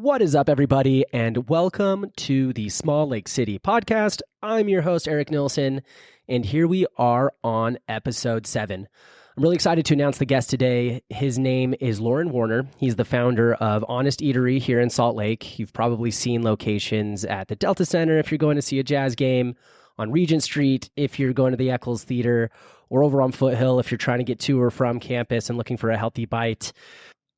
What is up, everybody, and welcome to the Small Lake City podcast. I'm your host, Eric Nilsson, and here we are on episode 7. I'm really excited to announce the guest today. His name is Lorin Warner. He's the founder of Honest Eatery here in Salt Lake. You've probably seen locations at the Delta Center if you're going to see a jazz game, on Regent Street if you're going to the Eccles Theater, or over on Foothill if you're trying to get to or from campus and looking for a healthy bite.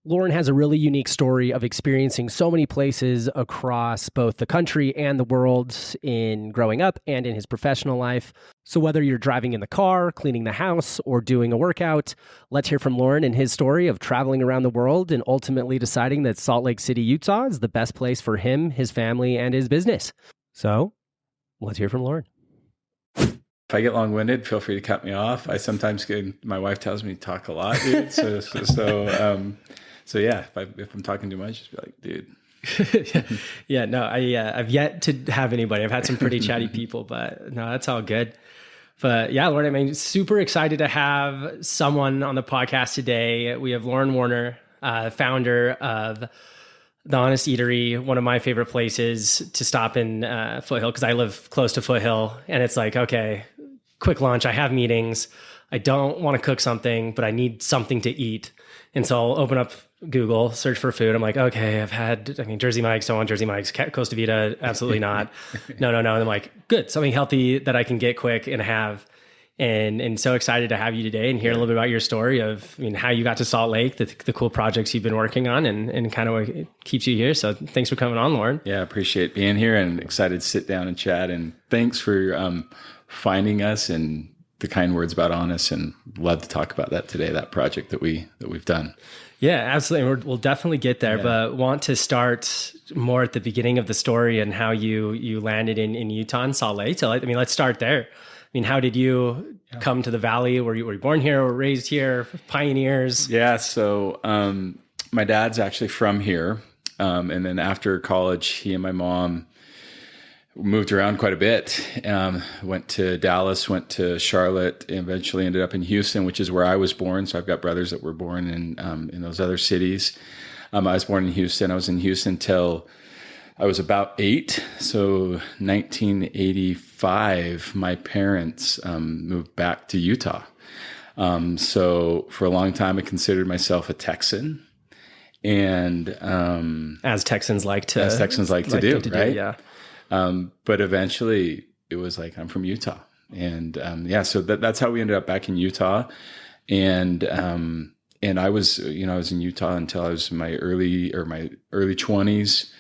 Lorin has a really unique story of experiencing so many places across both the country and the world in growing up and in his professional life. So whether you're driving in the car, cleaning the house, or doing a workout, let's hear from Lorin and his story of traveling around the world and ultimately deciding that Salt Lake City, Utah is the best place for him, his family, and his business. So let's hear from Lorin. If I get long-winded, feel free to cut me off. I sometimes my wife tells me to talk a lot, dude. So yeah, if I'm talking too much, just be like, dude. I've yet to have anybody. I've had some pretty chatty people, but no, that's all good. But yeah, Lorin, I mean, super excited to have someone on the podcast today. We have Lorin Warner, founder of the Honest Eatery, one of my favorite places to stop in Foothill, because I live close to Foothill, and it's like, okay, quick lunch. I have meetings. I don't want to cook something, but I need something to eat. And so I'll open up Google, search for food. I'm like, okay, Jersey Mike's, don't want Jersey Mike's. Costa Vida, absolutely not. No. And I'm like, good, something healthy that I can get quick and have. And so excited to have you today and hear a little bit about your story of, how you got to Salt Lake, the cool projects you've been working on and kind of what keeps you here. So thanks for coming on, Lorin. Yeah, appreciate being here and excited to sit down and chat. And thanks for finding us and the kind words about Honest, and love to talk about that today, that project that we've done. Yeah, absolutely. We'll definitely get there, but want to start more at the beginning of the story and how you landed in Utah and Salt Lake. So, let's start there. How did you come to the Valley? Were you born here or raised here? Pioneers? Yeah, so my dad's actually from here. And then after college, he and my mom moved around quite a bit. Went to Dallas, went to Charlotte, and eventually ended up in Houston, which is where I was born. So I've got brothers that were born in those other cities. I was born in Houston. I was in Houston till I was about 8. So 1985, my parents moved back to Utah. So for a long time, I considered myself a Texan. And as Texans like to do, right? Yeah. But eventually it was like, I'm from Utah. And, so that's how we ended up back in Utah. And I was in Utah until I was in my early 20s.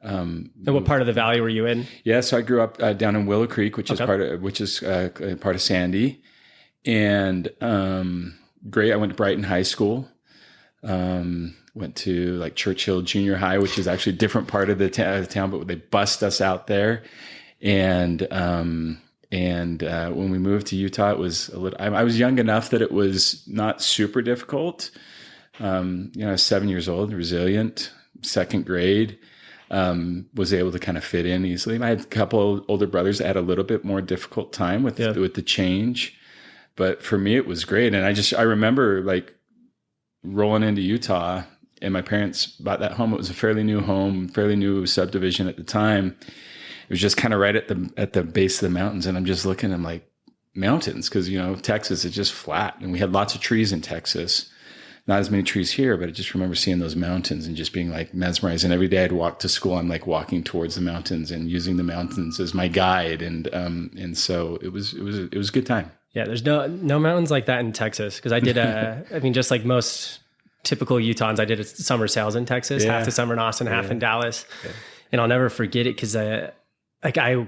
And what part of the Valley were you in? Yeah. So I grew up down in Willow Creek, which is part of Sandy. And, great. I went to Brighton High School. Went to like Churchill Junior High, which is actually a different part of the town, but they bussed us out there. And when we moved to Utah, it was I was young enough that it was not super difficult. I was 7 years old, resilient, second grade, was able to kind of fit in easily. I had a couple older brothers that had a little bit more difficult time with the change, but for me, it was great. And I remember like rolling into Utah, and my parents bought that home. It was a fairly new subdivision at the time. It was just kind of right at the base of the mountains. And I'm just looking, I'm like, mountains, because, Texas is just flat. And we had lots of trees in Texas, not as many trees here, but I just remember seeing those mountains and just being like mesmerized. And every day I'd walk to school, I'm like walking towards the mountains and using the mountains as my guide. And so it was a good time. Yeah, there's no mountains like that in Texas, because I did just like most typical Utahns, I did summer sales in Texas, half the summer in Austin, half in Dallas. Yeah. And I'll never forget it, because I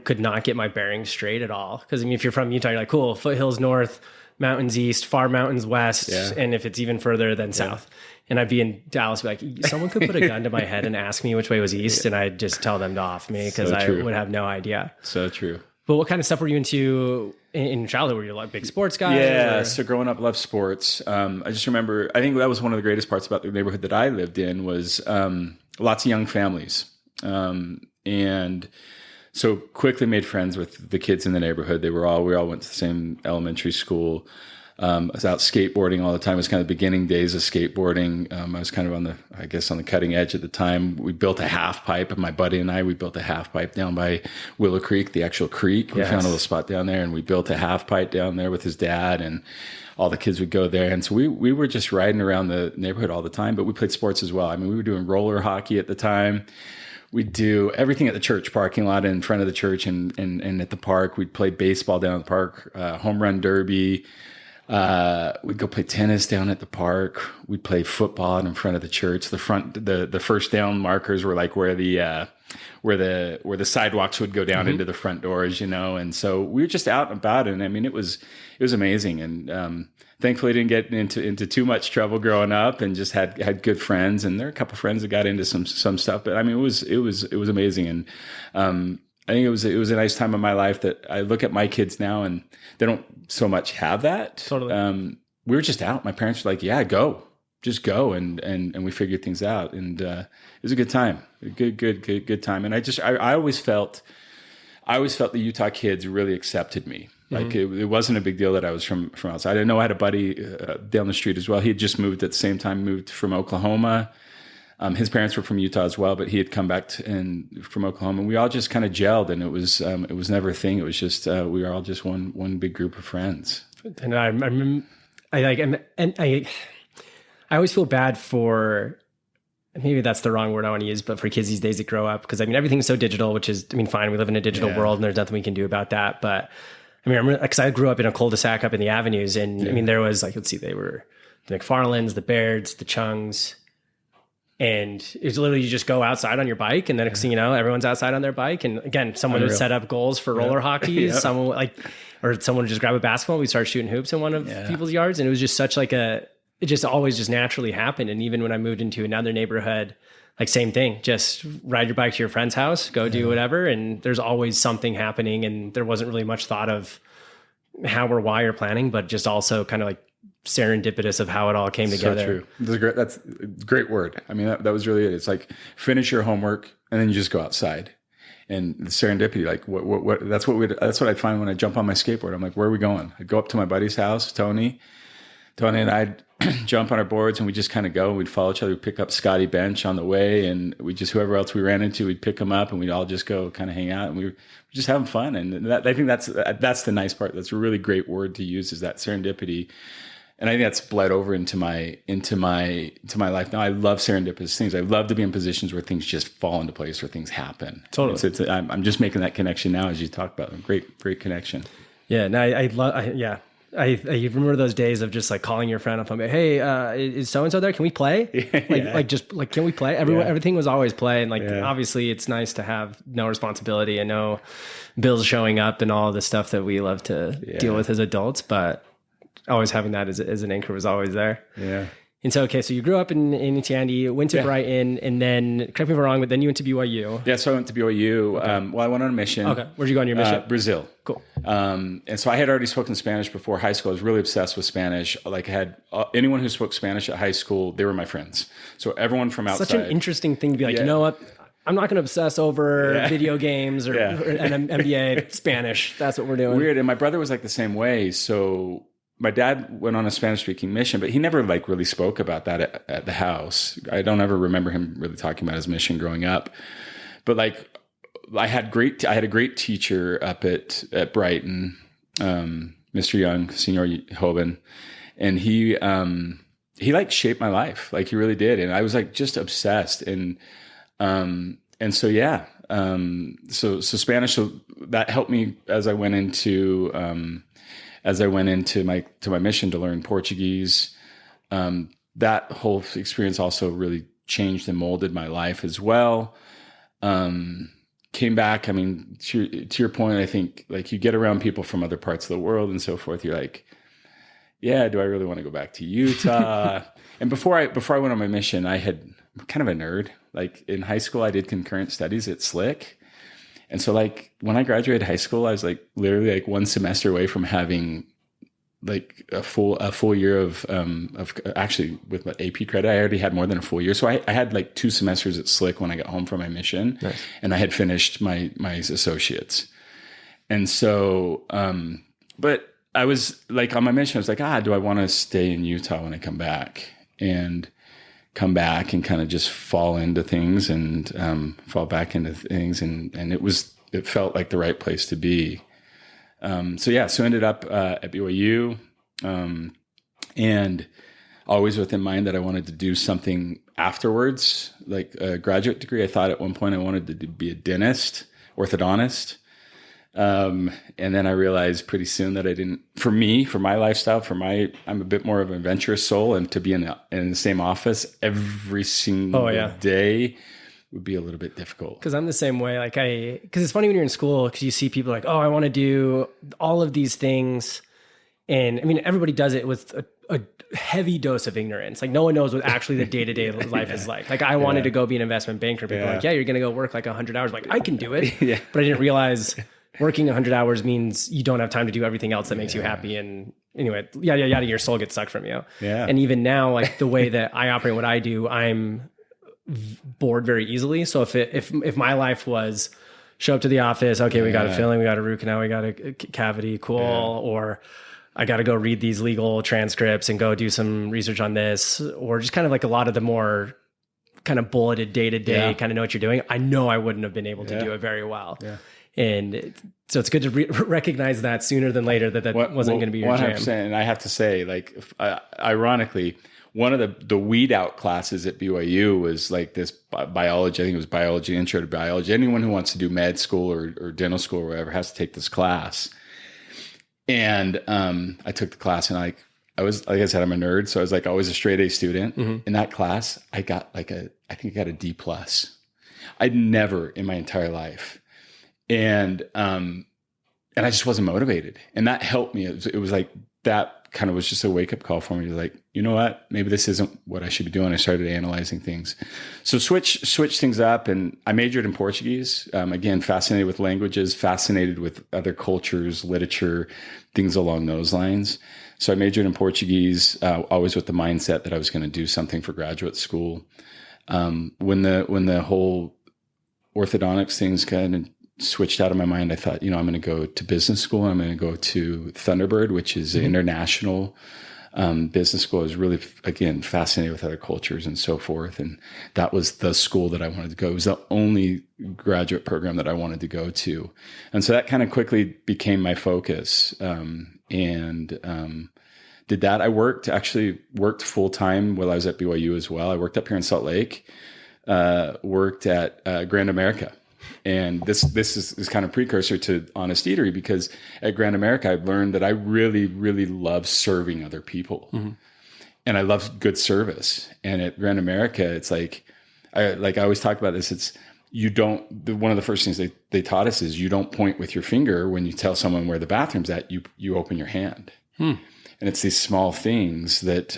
could not get my bearings straight at all. Because if you're from Utah, you're like, cool, foothills north, mountains east, far mountains west, and if it's even further, then south. And I'd be in Dallas, be like, someone could put a gun to my head and ask me which way was east, and I'd just tell them to off me, because I would have no idea. So true. But what kind of stuff were you into in childhood? Were you like big sports guy? Yeah, so growing up, loved sports. I just remember, I think that was one of the greatest parts about the neighborhood that I lived in was lots of young families. And so quickly made friends with the kids in the neighborhood. We all went to the same elementary school. I was out skateboarding all the time. It was kind of the beginning days of skateboarding. I was kind of on the cutting edge at the time. We built a half pipe, and my buddy and I, we built a half pipe down by Willow Creek, the actual creek. We found a little spot down there, and we built a half pipe down there with his dad, and all the kids would go there. And so we were just riding around the neighborhood all the time, but we played sports as well. I mean, we were doing roller hockey at the time. We'd do everything at the church parking lot in front of the church and at the park. We'd play baseball down at the park, home run derby. We'd go play tennis down at the park. We'd play football in front of the church. The first down markers were like where the sidewalks would go down into the front doors, and so we were just out and about. And I mean, it was amazing. And, thankfully didn't get into too much trouble growing up, and just had good friends. And there are a couple of friends that got into some stuff, but I mean, it was amazing. And, I think it was a nice time in my life that I look at my kids now, and they don't so much have that. Totally. We were just out. My parents were like, yeah, just go. And we figured things out. And, it was a good time, a good time. And I always felt the Utah kids really accepted me. Like it wasn't a big deal that I was from outside. I know I had a buddy down the street as well. He had just moved at the same time, moved from Oklahoma. His parents were from Utah as well, but he had come back from Oklahoma. And we all just kind of gelled, and it was never a thing. It was just we were all just one big group of friends. And I always feel bad for, maybe that's the wrong word I want to use, but for kids these days that grow up, because I mean everything's so digital, which is, I mean, fine, we live in a digital world, and there's nothing we can do about that, but. I mean, because I grew up in a cul-de-sac up in the avenues, and I mean, there was like, let's see, they were the McFarlands, the Bairds, the Chungs, and it's literally you just go outside on your bike, and then next thing you know, everyone's outside on their bike, and again, someone would set up goals for roller hockey, someone would just grab a basketball, we'd start shooting hoops in one of people's yards, and it was just such like it just always just naturally happened. And even when I moved into another neighborhood, like same thing, just ride your bike to your friend's house, go do whatever. And there's always something happening. And there wasn't really much thought of how or why you're planning, but just also kind of like serendipitous of how it all came together. So true. That's a great word. I mean, that was really it. It's like finish your homework and then you just go outside. And the serendipity, like that's what I find when I jump on my skateboard. I'm like, where are we going? I'd go up to my buddy's house, Tony and I'd jump on our boards, and we just kind of go. We'd follow each other. We'd pick up Scotty Bench on the way, and we just, whoever else we ran into, we'd pick them up, and we'd all just go kind of hang out, and we were just having fun. And I think that's the nice part. That's a really great word to use, is that serendipity. And I think that's bled over into my life now. I love serendipitous things. I love to be in positions where things just fall into place, where things happen. Totally. I'm just making that connection now as you talk about it. Great connection. Yeah. No, I love. Yeah. I remember those days of just like calling your friend up and like, hey, is so-and-so there? Can we play? Can we play? Everything was always play. And obviously it's nice to have no responsibility and no bills showing up and all the stuff that we love to deal with as adults, but always having that as an anchor was always there. Yeah. And so, okay, so you grew up in Tandy, went to Brighton, and then, correct me if I'm wrong, but then you went to BYU. Yeah, so I went to BYU. Okay. I went on a mission. Okay. Where'd you go on your mission? Brazil. Cool. And so I had already spoken Spanish before high school. I was really obsessed with Spanish. Like I had anyone who spoke Spanish at high school, they were my friends. So everyone from outside. Such an interesting thing to be like, you know what? I'm not going to obsess over video games or an MBA Spanish. That's what we're doing. Weird. And my brother was like the same way. So my dad went on a Spanish-speaking mission, but he never like really spoke about that at the house. I don't ever remember him really talking about his mission growing up. But like, I had a great teacher up at Brighton, Mr. Young, Senior Hoban, and he like shaped my life. Like he really did, and I was like just obsessed. And so so Spanish, so that helped me as I went into my mission to learn Portuguese. That whole experience also really changed and molded my life as well. Came back, I mean, to your point, I think like you get around people from other parts of the world and so forth. You're like, yeah, do I really want to go back to Utah? And before I went on my mission, I'm kind of a nerd. Like in high school, I did concurrent studies at Slick. And so like when I graduated high school, I was like literally like one semester away from having like a full year of actually with my AP credit, I already had more than a full year. So I had like 2 semesters at Slick when I got home from my mission. Nice. And I had finished my associates. And so, but I was like on my mission, I was like, do I want to stay in Utah when I come back? And come back and kind of just fall into things and fall back into things. And it felt like the right place to be. So ended up at BYU and always with in mind that I wanted to do something afterwards, like a graduate degree. I thought at one point I wanted to be a dentist, orthodontist. And then I realized pretty soon that I didn't, for my lifestyle, I'm a bit more of an adventurous soul, and to be in the same office every single day would be a little bit difficult. Cause I'm the same way. Cause it's funny when you're in school, cause you see people like, oh, I want to do all of these things. And I mean, everybody does it with a heavy dose of ignorance. Like no one knows what actually the day-to-day life is like. Like I wanted to go be an investment banker. People are like, yeah, you're going to go work like 100 hours. I'm like, I can do it. But I didn't realize working 100 hours means you don't have time to do everything else that makes you happy. And anyway, yada, your soul gets sucked from you. Yeah. And even now, like the way that I operate what I do, I'm bored very easily. So if my life was show up to the office, okay, we got a filling, we got a root canal, we got a cavity, cool. Or I got to go read these legal transcripts and go do some research on this, or just kind of like a lot of the more kind of bulleted day-to-day kind of know what you're doing. I know I wouldn't have been able to do it very well. Yeah. And so it's good to recognize that sooner than later that wasn't going to be your 100%, jam. And I have to say, like, ironically, one of the weed out classes at BYU was like this biology. I think it was biology, intro to biology. Anyone who wants to do med school or dental school or whatever has to take this class. And I took the class, and I was, like I said, I'm a nerd, so I was like always a straight A student. Mm-hmm. In that class, I got I think I got a D+. I'd never in my entire life. And I just wasn't motivated, and that helped me. It was like that kind of was just a wake up call for me. Like, you know what? Maybe this isn't what I should be doing. I started analyzing things, so switch things up, and I majored in Portuguese. Again, fascinated with languages, fascinated with other cultures, literature, things along those lines. So I majored in Portuguese, always with the mindset that I was going to do something for graduate school. When the whole orthodontics things kind of switched out of my mind, I thought, I'm going to go to business school. I'm going to go to Thunderbird, which is an international business school. I was really, again, fascinated with other cultures and so forth. And that was the school that I wanted to go. It was the only graduate program that I wanted to go to. And so that kind of quickly became my focus. Did that. I worked full time while I was at BYU as well. I worked up here in Salt Lake, worked at Grand America. And this is kind of precursor to Honest Eatery, because at Grand America, I've learned that I really, really love serving other people. Mm-hmm. And I love good service. And at Grand America, it's like I always talk about this. It's one of the first things they taught us is you don't point with your finger when you tell someone where the bathroom's at. You open your hand. And it's these small things that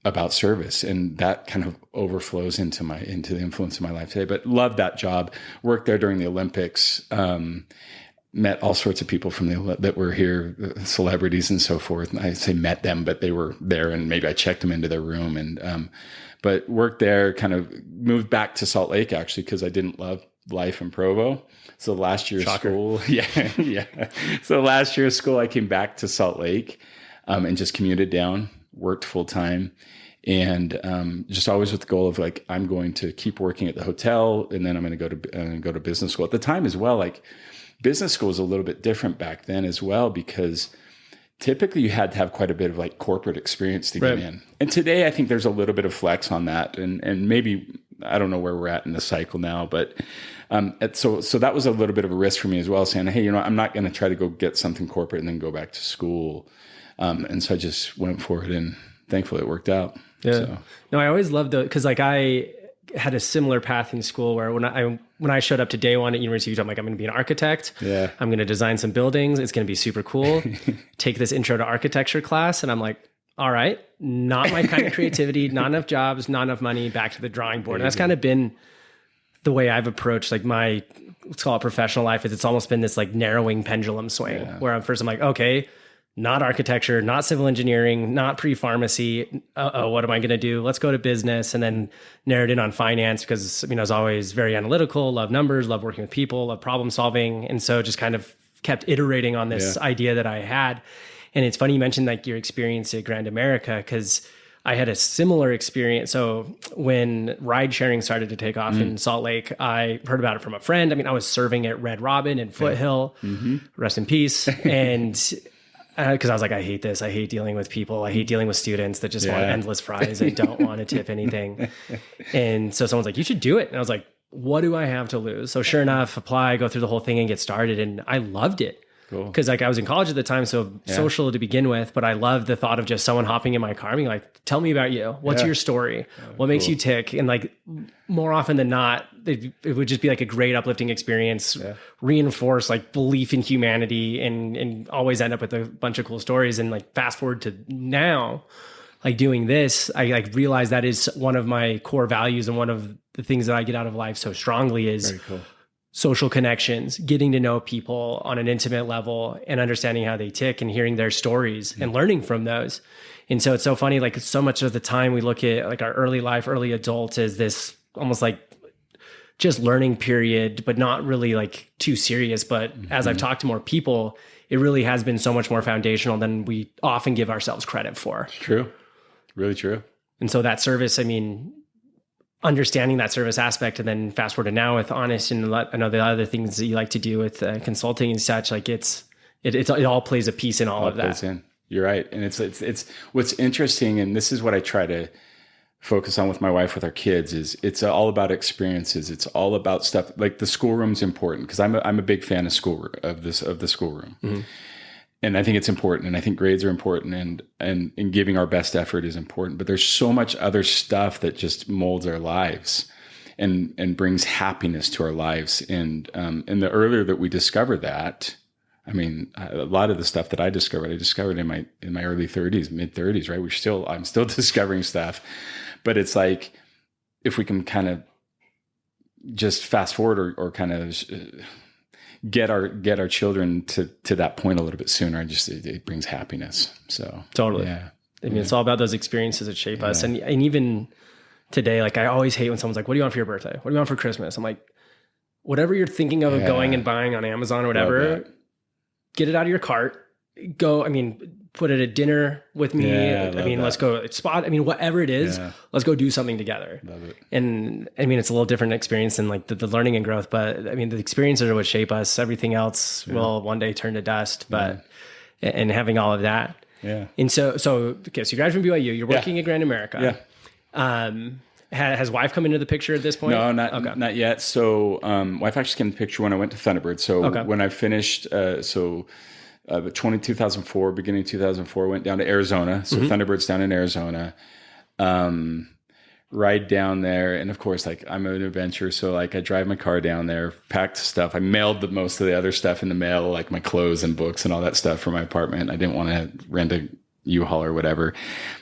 about service, and that kind of overflows into the influence of my life today. But loved that job. Worked there during the Olympics. Met all sorts of people that were here, celebrities and so forth. And I say met them, but they were there, and maybe I checked them into their room. And but worked there. Kind of moved back to Salt Lake actually because I didn't love life in Provo. So last year of school, So last year of school, I came back to Salt Lake and just commuted down. Worked full time, and just always with the goal of like, I'm going to keep working at the hotel, and then I'm going to go to business school. At the time as well, like business school was a little bit different back then as well, because typically you had to have quite a bit of like corporate experience to get in. And today I think there's a little bit of flex on that, and maybe I don't know where we're at in the cycle now, but so that was a little bit of a risk for me as well, saying, hey, I'm not going to try to go get something corporate and then go back to school. And so I just went for it, and thankfully it worked out. Yeah. So. No, I always loved because like I had a similar path in school where when I showed up to day one at University of Utah, I'm like, I'm going to be an architect. Yeah. I'm going to design some buildings. It's going to be super cool. Take this intro to architecture class. And I'm like, all right, not my kind of creativity, not enough jobs, not enough money, back to the drawing board. And that's kind of been the way I've approached like my, let's call it professional life, is it's almost been this like narrowing pendulum swing where I'm like, okay, not architecture, not civil engineering, not pre-pharmacy. What am I going to do? Let's go to business. And then narrowed in on finance because, I was always very analytical, love numbers, love working with people, love problem solving. And so just kind of kept iterating on this idea that I had. And it's funny you mentioned like your experience at Grand America, because I had a similar experience. So when ride sharing started to take off in Salt Lake, I heard about it from a friend. I mean, I was serving at Red Robin and Foothill, rest in peace. And because I was like, I hate this. I hate dealing with people. I hate dealing with students that just want endless fries and don't want to tip anything. And so someone's like, you should do it. And I was like, what do I have to lose? So sure enough, apply, go through the whole thing and get started. And I loved it. Because like I was in college at the time, so social to begin with, but I loved the thought of just someone hopping in my car and being like, tell me about you. What's your story? What makes you tick? And like more often than not, it would just be like a great uplifting experience, reinforce like belief in humanity and always end up with a bunch of cool stories. And like fast forward to now, like doing this, I like realize that is one of my core values. And one of the things that I get out of life so strongly is social connections, getting to know people on an intimate level and understanding how they tick and hearing their stories and learning from those. And so it's so funny, like so much of the time we look at like our early life, early adult as this almost like just learning period, but not really like too serious. But as I've talked to more people, it really has been so much more foundational than we often give ourselves credit for. True. Really true. And so that service, I mean, understanding that service aspect, and then fast forward to now with Honest and I know the other things that you like to do with consulting and such, like it all plays a piece in all of that. You're right. And it's what's interesting. And this is what I try to focus on with my wife, with our kids, is it's all about experiences. It's all about stuff like the schoolroom's important, because I'm a big fan of the schoolroom. And I think it's important, and I think grades are important, and giving our best effort is important. But there's so much other stuff that just molds our lives and brings happiness to our lives. And the earlier that we discover that, I mean, a lot of the stuff that I discovered in my early 30s, mid 30s, right? I'm still discovering stuff, but it's like if we can kind of just fast forward or kind of get our children to that point a little bit sooner, and just it brings happiness. So totally. I mean, it's all about those experiences that shape us. And even today, like I always hate when someone's like, what do you want for your birthday? What do you want for Christmas? I'm like, whatever you're thinking of going and buying on Amazon or whatever, get it out of your cart. Go, I mean, put it at dinner with me. Let's go whatever it is, let's go do something together. Love it. And I mean, it's a little different experience than like the learning and growth, but I mean, the experiences are what shape us. Everything else will one day turn to dust, but, and having all of that. Yeah. And so you graduated from BYU, you're working at Grand America. Has wife come into the picture at this point? No, not yet. So, wife actually came into the picture when I went to Thunderbird. So when I finished, 2004, beginning of 2004, went down to Arizona. So Thunderbird's down in Arizona. Ride down there. And of course, like I'm an adventurer. So like I drive my car down there, packed stuff. I mailed most of the other stuff in the mail, like my clothes and books and all that stuff for my apartment. I didn't want to rent a U-Haul or whatever.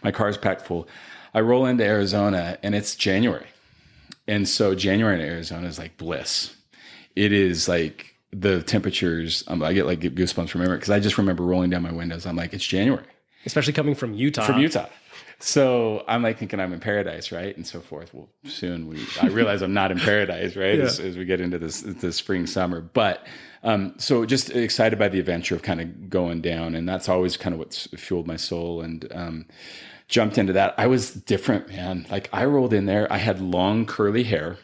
My car's packed full. I roll into Arizona and it's January. And so January in Arizona is like bliss. It is like, the temperatures, I get like goosebumps remember, because I just remember rolling down my windows. I'm like, it's January. Especially coming from Utah. So I'm like thinking I'm in paradise, right? And so forth. Well, soon I realize I'm not in paradise, right? As we get into the spring, summer. But so just excited by the adventure of kind of going down. And that's always kind of what's fueled my soul. And jumped into that. I was different, man. Like I rolled in there. I had long curly hair.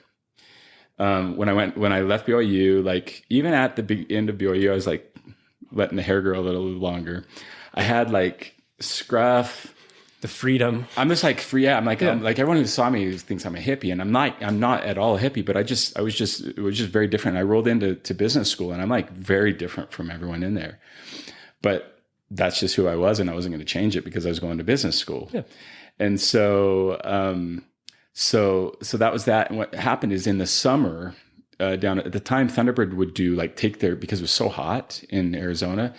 When I left BYU, like even at the end of BYU, I was like letting the hair grow a little longer. I had like scruff, the freedom. I'm just like free. Yeah, I'm like everyone who saw me thinks I'm a hippie, and I'm not at all a hippie. But it was just very different. I rolled into business school, and I'm like very different from everyone in there. But that's just who I was, and I wasn't going to change it because I was going to business school. Yeah. And so. So that was that. And what happened is in the summer, down at the time, Thunderbird would do because it was so hot in Arizona,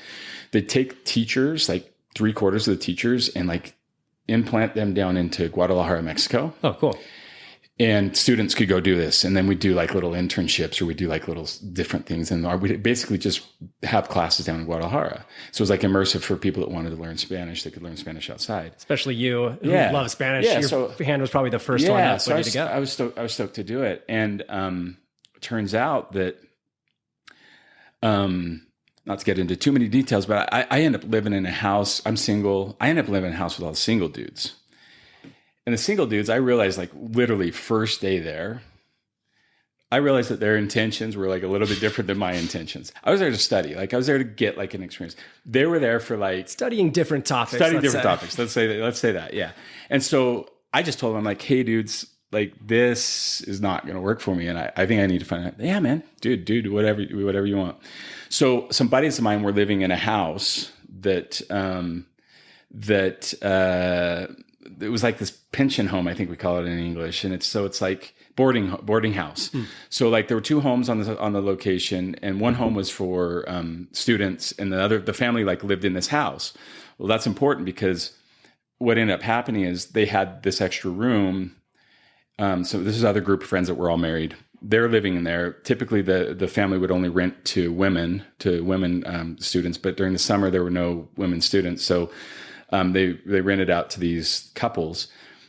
they'd take teachers, like 3/4 of the teachers, and like implant them down into Guadalajara, Mexico. Oh, cool. And students could go do this. And then we do like little internships, or we do like little different things. And we basically just have classes down in Guadalajara. So it was like immersive for people that wanted to learn Spanish. They could learn Spanish outside. Especially you who love Spanish. Yeah, your hand was probably the first one that put you together. I was stoked to do it. And turns out that not to get into too many details, but I end up living in a house. I'm single. I end up living in a house with all the single dudes. And the single dudes, I realized like literally first day there, I realized that their intentions were like a little bit different than my intentions. I was there to study. Like I was there to get like an experience. They were there for like studying different topics. Let's say that. Yeah. And so I just told them like, hey dudes, like this is not going to work for me. And I think I need to find out. Yeah, man, dude, whatever you want. So some buddies of mine were living in a house that it was like this pension home, I think we call it in English. And it's like boarding house. So like there were 2 homes on the location, and one home was for students, and the family like lived in this house. Well, that's important because what ended up happening is they had this extra room. So this is other group of friends that were all married. They're living in there. Typically the family would only rent to women students, but during the summer there were no women students. So they rented out to these couples.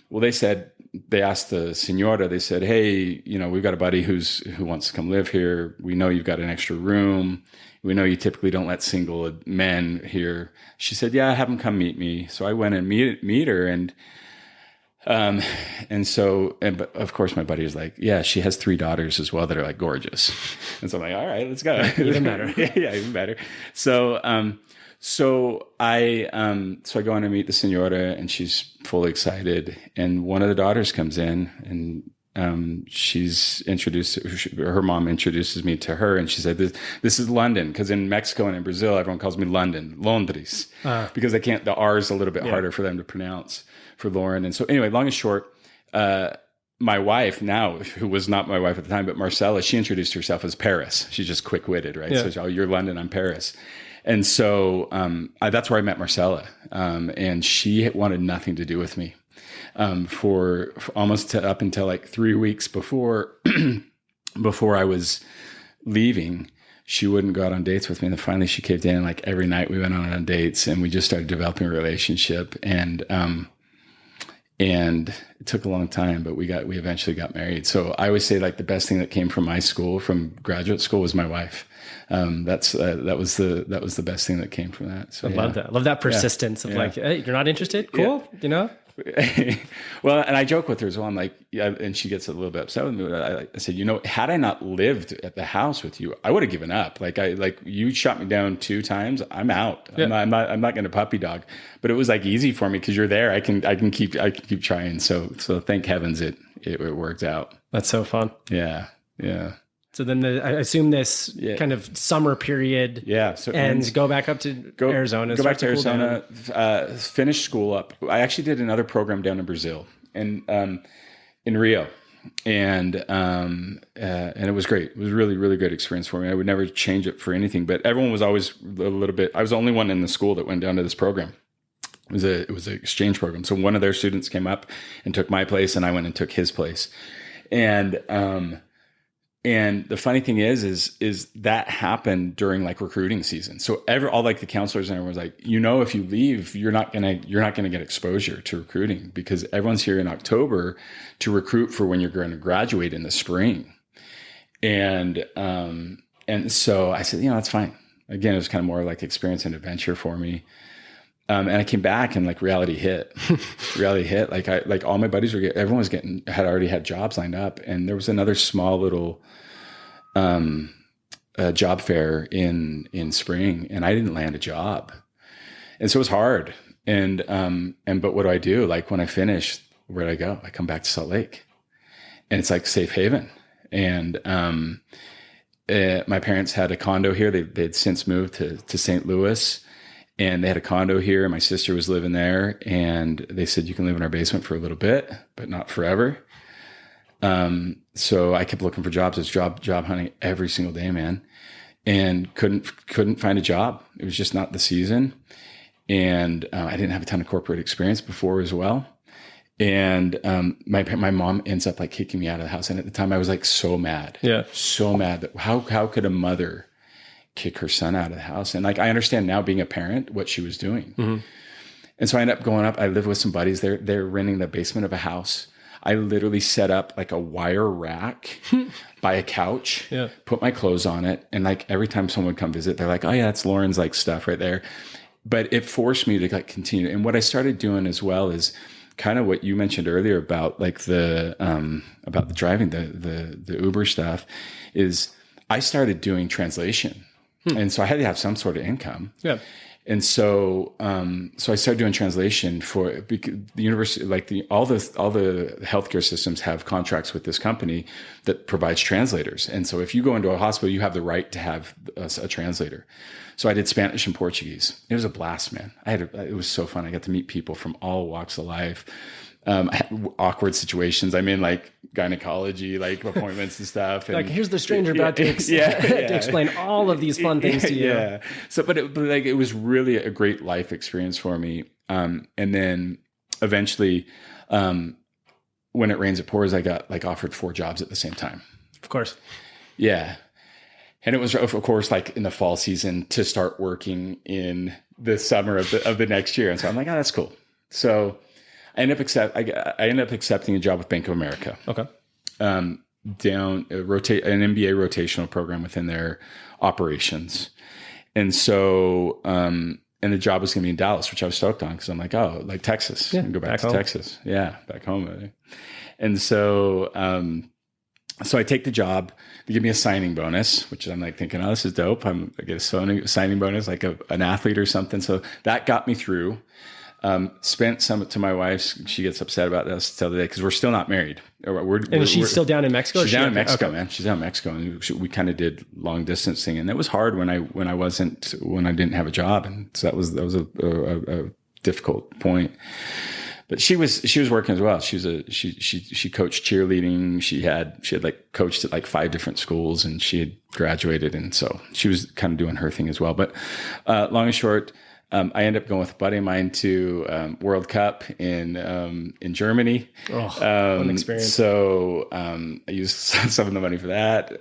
Well, they asked the señora, they said, hey, we've got a buddy who wants to come live here. We know you've got an extra room. We know you typically don't let single men here. She said, yeah, have them come meet me. So I went and meet her, but of course my buddy was like, yeah, she has 3 daughters as well that are like gorgeous. And so I'm like, all right, let's go. Even better. Yeah, even better. So I go in and meet the señora, and she's fully excited. And one of the daughters comes in, and she's introduced. Her mom introduces me to her, and she said, "This is London," because in Mexico and in Brazil, everyone calls me London, Londres, because they can't. The R is a little bit harder for them to pronounce for Lorin. And so, anyway, long and short. My wife now, who was not my wife at the time, but Marcella, she introduced herself as Paris. She's just quick-witted, right? Yeah. So, you're London, I'm Paris. And so that's where I met Marcella. And she wanted nothing to do with me for almost up until like 3 weeks before I was leaving. She wouldn't go out on dates with me. And then finally she caved in. Like every night we went on dates, and we just started developing a relationship. And it took a long time, but we eventually got married. So I always say like the best thing that came from my school, from graduate school, was my wife. That was the best thing that came from that. So I love that. I love that persistence of like, hey, you're not interested? Cool. Well, and I joke with her as well. I'm like, yeah, and she gets a little bit upset with me. But I said, had I not lived at the house with you, I would have given up. Like you shot me down 2 times. I'm out. Yeah. I'm not going to puppy dog. But it was like easy for me because you're there. I can keep trying. So thank heavens it worked out. That's so fun. Yeah. Yeah. So then I assume this kind of summer period ends, go back up to Arizona. Go back to Arizona, finish school up. I actually did another program down in Brazil and in Rio. And it was great. It was a really, really great experience for me. I would never change it for anything, but everyone was always a little bit, I was the only one in the school that went down to this program. It was an exchange program. So one of their students came up and took my place, and I went and took his place. And the funny thing is that happened during like recruiting season. So all like the counselors and everyone was like, if you leave, you're not gonna get exposure to recruiting, because everyone's here in October to recruit for when you're going to graduate in the spring. And so I said, that's fine. Again, it was kind of more like experience and adventure for me. And I came back, and like reality hit. Like all my buddies everyone had already had jobs lined up, and there was another small little job fair in spring, and I didn't land a job, and so it was hard. But what do I do? Like when I finish, where do I go? I come back to Salt Lake, and it's like safe haven. And my parents had a condo here. They'd since moved to St. Louis. And they had a condo here, and my sister was living there, and they said, you can live in our basement for a little bit, but not forever. So I kept looking for jobs. I was job hunting every single day, man, and couldn't find a job. It was just not the season. And I didn't have a ton of corporate experience before as well. And my mom ends up like kicking me out of the house. And at the time I was like so mad. Yeah. So mad that how could a mother kick her son out of the house? And like, I understand now, being a parent, what she was doing. Mm-hmm. And so I ended up going up. I lived with some buddies. They're renting the basement of a house. I literally set up like a wire rack by a couch, put my clothes on it. And like every time someone would come visit, they're like, oh yeah, that's Lorin's like stuff right there. But it forced me to like continue. And what I started doing as well is kind of what you mentioned earlier about like about the driving, the Uber stuff, is I started doing translation. And so I had to have some sort of income. Yeah. And so, so I started doing translation for the university, like all the healthcare systems have contracts with this company that provides translators. And so if you go into a hospital, you have the right to have a translator. So I did Spanish and Portuguese. It was a blast, man. It was so fun. I got to meet people from all walks of life. I had awkward situations. I'm in like gynecology, like appointments and stuff. And, like, here's the stranger about to explain all of these fun things to you. Yeah. So, but it was really a great life experience for me. And then eventually, when it rains, it pours, I got like offered 4 jobs at the same time. Of course. Yeah. And it was, of course, like in the fall season to start working in the summer of the next year. And so I'm like, oh, that's cool. So I ended up accepting a job with Bank of America. Okay. Down an MBA rotational program within their operations. And so, and the job was going to be in Dallas, which I was stoked on because I'm like, oh, like Texas. Yeah, go back to home. Texas. Yeah, back home. And so, so I take the job. They give me a signing bonus, which I'm like thinking, oh, this is dope. I get a signing bonus, like an athlete or something. So that got me through. Spent some to my wife. She gets upset about this till the day because we're still not married. She's still down in Mexico. She's down in Mexico, man. She's down in Mexico, and we kind of did long distance thing, and it was hard when I didn't have a job, and so that was a difficult point. But she was working as well. She coached cheerleading. She had like coached at like 5 different schools, and she had graduated, and so she was kind of doing her thing as well. But long and short. I ended up going with a buddy of mine to World Cup in Germany. Oh, what an experience! So I used some of the money for that,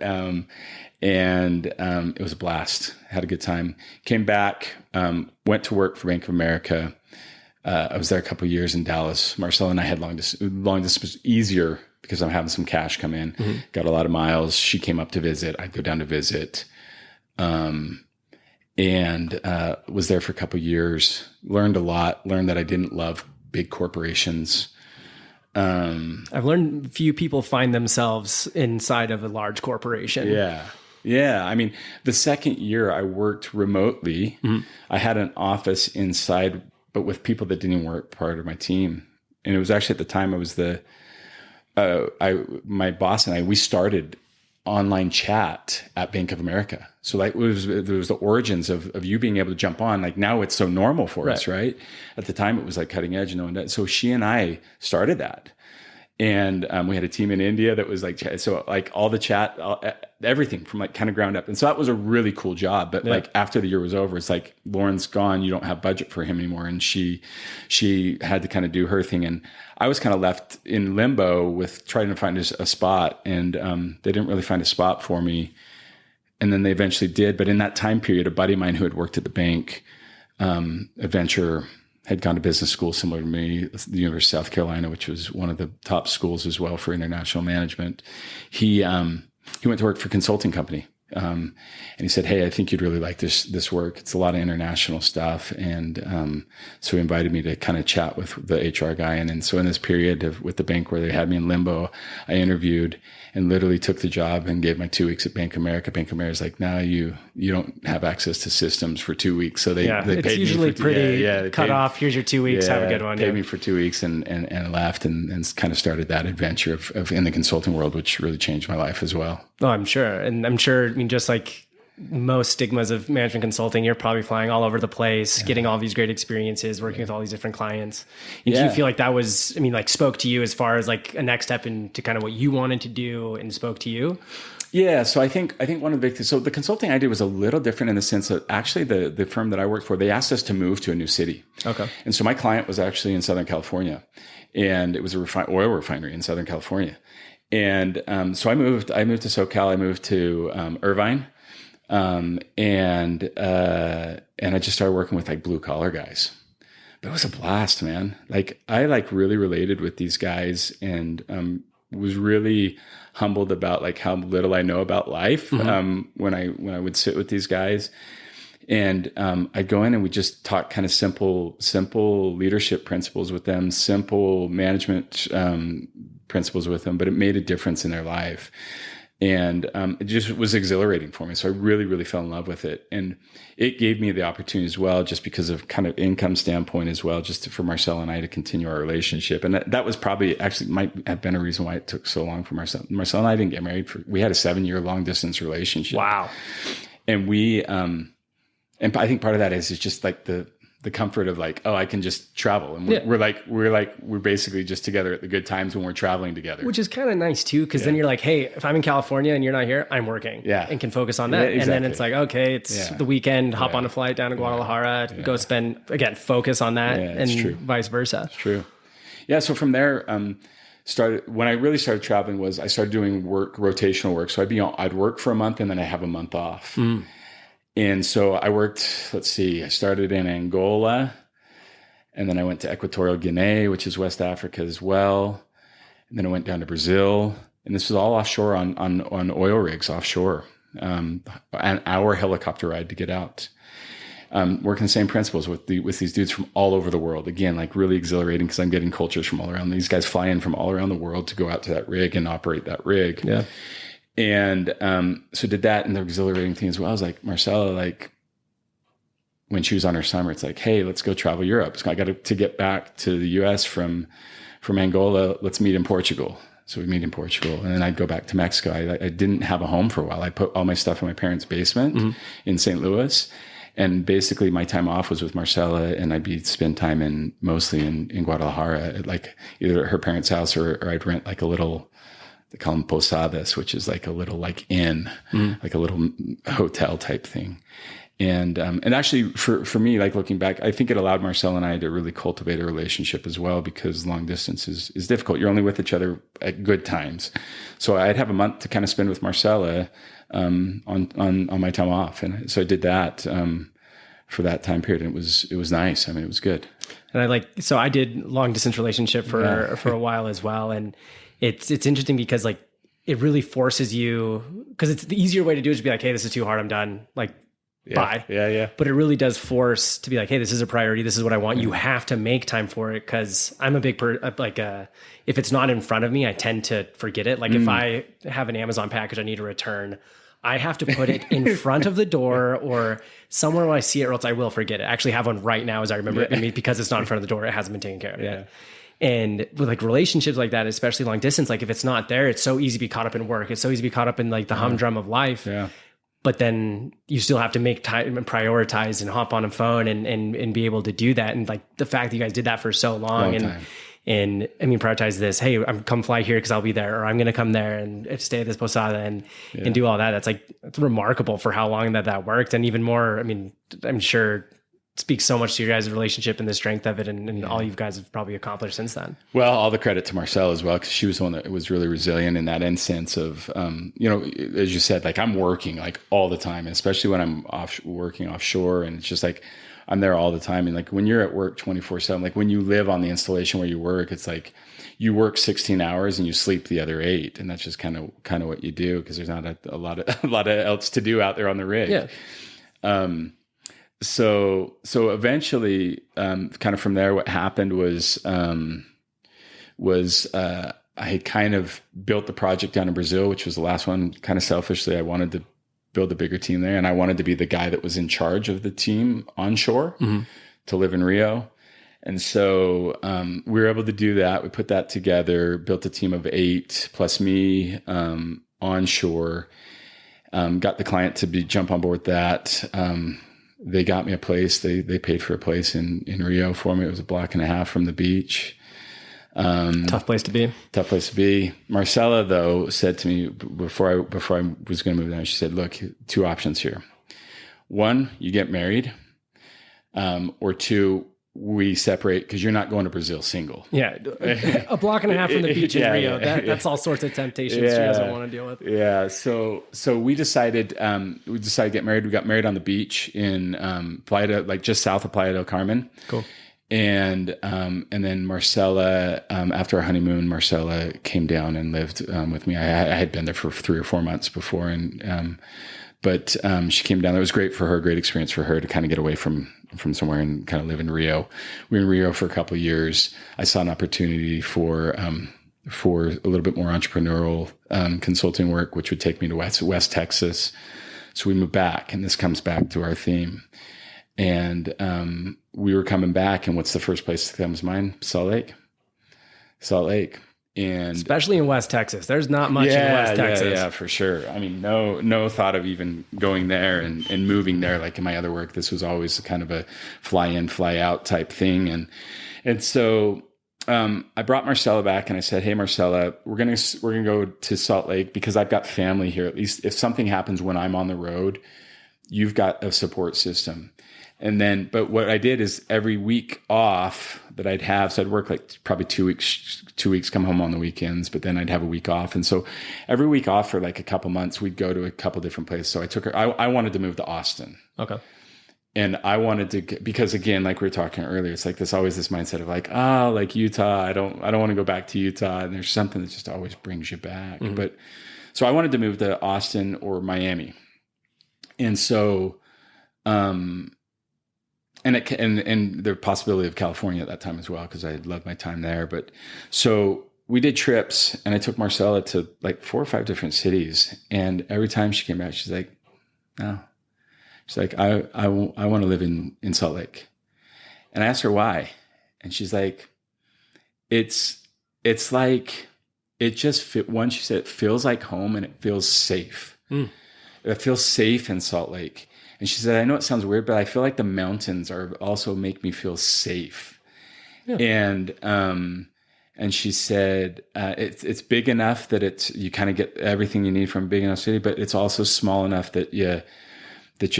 and it was a blast. Had a good time. Came back, went to work for Bank of America. I was there a couple of years in Dallas. Marcella and I had long distance was easier because I'm having some cash come in. Mm-hmm. Got a lot of miles. She came up to visit. I'd go down to visit. And was there for a couple of years, learned a lot, learned that I didn't love big corporations. I've learned few people find themselves inside of a large corporation. Yeah. Yeah. I mean, the second year I worked remotely, I had an office inside, but with people that didn't work part of my team. And it was actually at the time I was my boss and we started online chat at Bank of America. So like there was the origins of you being able to jump on. Like now it's so normal for us, right? At the time it was like cutting edge. So she and I started that. And we had a team in India that was like, so like all the chat, everything from like kind of ground up. And so that was a really cool job. But like after the year was over, it's like Lorin's gone. You don't have budget for him anymore. And she had to kind of do her thing. And I was kind of left in limbo with trying to find a spot. And they didn't really find a spot for me. And then they eventually did. But in that time period, a buddy of mine who had worked at the bank, had gone to business school similar to me, the University of South Carolina, which was one of the top schools as well for international management. He went to work for a consulting company. And he said, hey, I think you'd really like this work. It's a lot of international stuff. And so he invited me to kind of chat with the HR guy. And so in this period with the bank where they had me in limbo, I interviewed and literally took the job and gave my 2 weeks at Bank of America. Bank of America is like, no, you don't have access to systems for 2 weeks. So they paid it's usually me for, pretty cut off. Here's your 2 weeks. Have a good one. Paid me for 2 weeks and left and kind of started that adventure of in the consulting world, which really changed my life as well. Oh, I'm sure. And I'm sure, I mean, just like most stigmas of management consulting, you're probably flying all over the place, getting all these great experiences, working with all these different clients. And do you feel like that was, I mean, like spoke to you as far as like a next step into kind of what you wanted to do and spoke to you? Yeah. So I think one of the big things, so the consulting I did was a little different in the sense that actually the firm that I worked for, they asked us to move to a new city. Okay. And so my client was actually in Southern California, and it was a oil refinery in Southern California. And so I moved to SoCal. I moved to Irvine. And I just started working with like blue collar guys, But it was a blast, man. Like I like really related with these guys and was really humbled about like how little I know about life when I would sit with these guys. And I'd go in and we just talk kind of simple leadership principles with them, simple management principles with them, but it made a difference in their life. And it just was exhilarating for me. So I really, really fell in love with it. And it gave me the opportunity as well, just because of kind of income standpoint as well, just for Marcella and I to continue our relationship. And that was probably actually might have been a reason why it took so long for Marcella. Marcella and I didn't get married we had a 7-year long distance relationship. Wow. And we, and I think part of that is just like the comfort of like, oh, I can just travel. And we're basically just together at the good times when we're traveling together. Which is kind of nice too. Cause then you're like, hey, if I'm in California and you're not here, I'm working and can focus on that. Yeah, exactly. And then it's like, okay, it's the weekend, hop on a flight down to Guadalajara, go spend, again, focus on that and vice versa. It's true. Yeah. So from there, when I really started traveling I started doing rotational work. So I'd work for a month and then I have a month off. Mm. And so I worked, I started in Angola and then I went to Equatorial Guinea, which is West Africa as well. And then I went down to Brazil, and this was all offshore on oil rigs offshore, an hour helicopter ride to get out. Working the same principles with these dudes from all over the world. Again, like really exhilarating because I'm getting cultures from all around. These guys fly in from all around the world to go out to that rig and operate that rig. Yeah. And so did that, and the exhilarating thing as well. I was like, Marcella, like when she was on her summer, it's like, hey, let's go travel Europe. So I got to get back to the U.S. from Angola. Let's meet in Portugal. So we meet in Portugal, and then I'd go back to Mexico. I didn't have a home for a while. I put all my stuff in my parents' basement in St. Louis, and basically my time off was with Marcella, and I'd spend time mostly in Guadalajara, at like either at her parents' house or I'd rent like a little. They call them posadas, which is like a little like inn, like a little hotel type thing. And actually for me, like looking back, I think it allowed Marcel and I to really cultivate a relationship as well, because long distance is difficult. You're only with each other at good times. So I'd have a month to kind of spend with Marcella, on my time off. And so I did that, for that time period. And it was nice. I mean, it was good. And I did long distance relationship for a while as well. And it's interesting because like it really forces you, because it's the easier way to do it is to be like, hey, this is too hard, I'm done. Like, bye. Yeah. But it really does force to be like, hey, this is a priority. This is what I want. You have to make time for it, because I'm a big if it's not in front of me, I tend to forget it. Like if I have an Amazon package I need to return, I have to put it in front of the door or somewhere where I see it, or else I will forget it. I actually have one right now as I remember it, because it's not in front of the door. It hasn't been taken care of yet. And with like relationships like that, especially long distance, like if it's not there, it's so easy to be caught up in work. It's so easy to be caught up in like the humdrum of life. Yeah. But then you still have to make time and prioritize and hop on a phone and be able to do that. And like the fact that you guys did that for so long and I mean, prioritize this, hey, I'm come fly here because I'll be there, or I'm going to come there and stay at this posada and do all that. It's remarkable for how long that worked. And even more, I mean, I'm sure speaks so much to your guys' relationship and the strength of it and all you guys have probably accomplished since then. Well, all the credit to Marcel as well, because she was the one that was really resilient in that instance of, as you said, like I'm working like all the time, and especially when I'm working offshore, and it's just like I'm there all the time. And like when you're at work 24/7, like when you live on the installation where you work, it's like you work 16 hours and you sleep the other 8, and that's just kind of what you do, because there's not a lot of else to do out there on the rig. Yeah. So eventually, kind of from there, what happened was I had kind of built the project down in Brazil, which was the last one. Kind of selfishly, I wanted to build a bigger team there, and I wanted to be the guy that was in charge of the team onshore to live in Rio. And so we were able to do that. We put that together, built a team of 8 plus me onshore. Got the client to jump on board that. They got me a place. They paid for a place in Rio for me. It was a block and a half from the beach. Tough place to be. Marcella, though, said to me before I was going to move down, she said, look, 2 options here. 1, you get married, or 2, we separate, because you're not going to Brazil single. Yeah. A block and a half from the beach in Rio. That's all sorts of temptations she doesn't want to deal with. Yeah. So we decided to get married. We got married on the beach in Playa, like just south of Playa del Carmen. Cool. And then Marcella, after our honeymoon, Marcella came down and lived with me. I had been there for 3 or 4 months before, but she came down. It was great for her, great experience for her to kind of get away from somewhere and kind of live in Rio. We were in Rio for a couple of years. I saw an opportunity for a little bit more entrepreneurial consulting work, which would take me to West Texas. So we moved back, and this comes back to our theme. And we were coming back, and what's the first place that comes to mind? Salt Lake. And especially in West Texas, there's not much in West Texas. Yeah, for sure. I mean, no thought of even going there and moving there. Like in my other work, this was always kind of a fly in, fly out type thing. And so I brought Marcella back, and I said, "Hey, Marcella, we're gonna go to Salt Lake because I've got family here. At least if something happens when I'm on the road, you've got a support system." And then, but what I did is every week off that I'd have, so I'd work like probably 2 weeks, come home on the weekends, but then I'd have a week off. And so every week off for like a couple months, we'd go to a couple different places. So I took her, I wanted to move to Austin. Okay. And I wanted to, because again, like we were talking earlier, it's like this mindset of like, like Utah, I don't want to go back to Utah. And there's something that just always brings you back. Mm-hmm. But so I wanted to move to Austin or Miami. And so, and the possibility of California at that time as well, because I loved my time there. But so we did trips, and I took Marcella to like 4 or 5 different cities. And every time she came back, she's like, "No." She's like, I want to live in Salt Lake. And I asked her why. And she's like, it's like, it just one, she said, it feels like home and it feels safe. Mm. It feels safe in Salt Lake. And she said, "I know it sounds weird, but I feel like the mountains are also make me feel safe." Yeah. And she said, it's big enough that you kind of get everything you need from a big enough city, but it's also small enough that you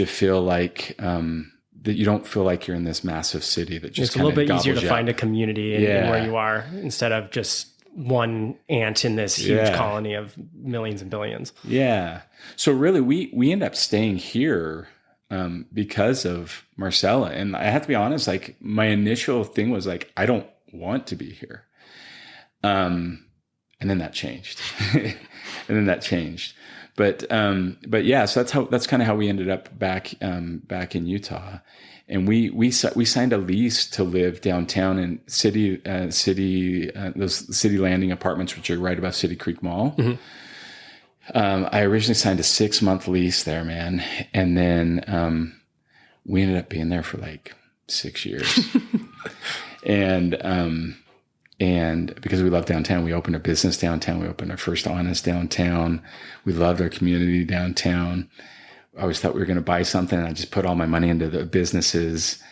feel like, that you don't feel like you're in this massive city that just it's a little bit easier to find a community in where you are instead of just one ant in this huge colony of millions and billions. Yeah. So really we end up staying here because of Marcella. And I have to be honest, like my initial thing was like, I don't want to be here. And then that changed. But yeah, so that's kind of how we ended up back in Utah. And we signed a lease to live downtown in those city landing apartments, which are right above City Creek Mall. Mm-hmm. I originally signed a 6-month lease there, man. And then, we ended up being there for like 6 years. And because we love downtown, we opened a business downtown. We opened our first Honest downtown. We loved our community downtown. I always thought we were going to buy something, and I just put all my money into the businesses,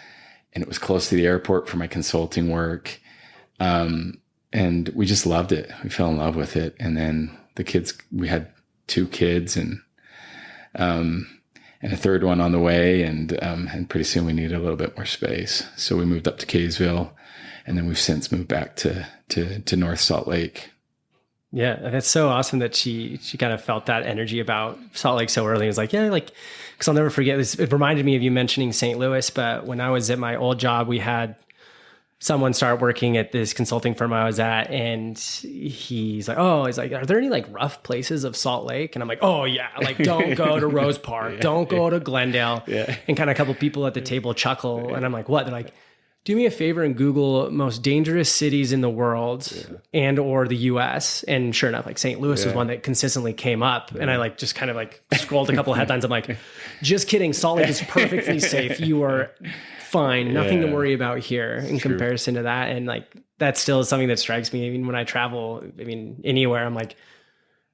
and it was close to the airport for my consulting work. And we just loved it. We fell in love with it. And then the kids, we had 2 kids and a third one on the way. And pretty soon we needed a little bit more space. So we moved up to Kaysville, and then we've since moved back to North Salt Lake. Yeah. That's so awesome that she kind of felt that energy about Salt Lake so early. It was like, yeah, like, cause I'll never forget this. It reminded me of you mentioning St. Louis, but when I was at my old job, we had someone start working at this consulting firm I was at, and he's like, are there any like rough places of Salt Lake? And I'm like, oh yeah, like don't go to Rose Park, don't go to Glendale. Yeah. And kind of a couple people at the table chuckle, and I'm like, what? They're like, do me a favor and Google most dangerous cities in the world and or the US. And sure enough, like St. Louis was one that consistently came up. And I like just kind of like scrolled a couple of headlines. I'm like, just kidding. Salt Lake is perfectly safe. You are fine. Nothing to worry about here in comparison to that. And like, that still is something that strikes me. I mean, when I travel, anywhere, I'm like,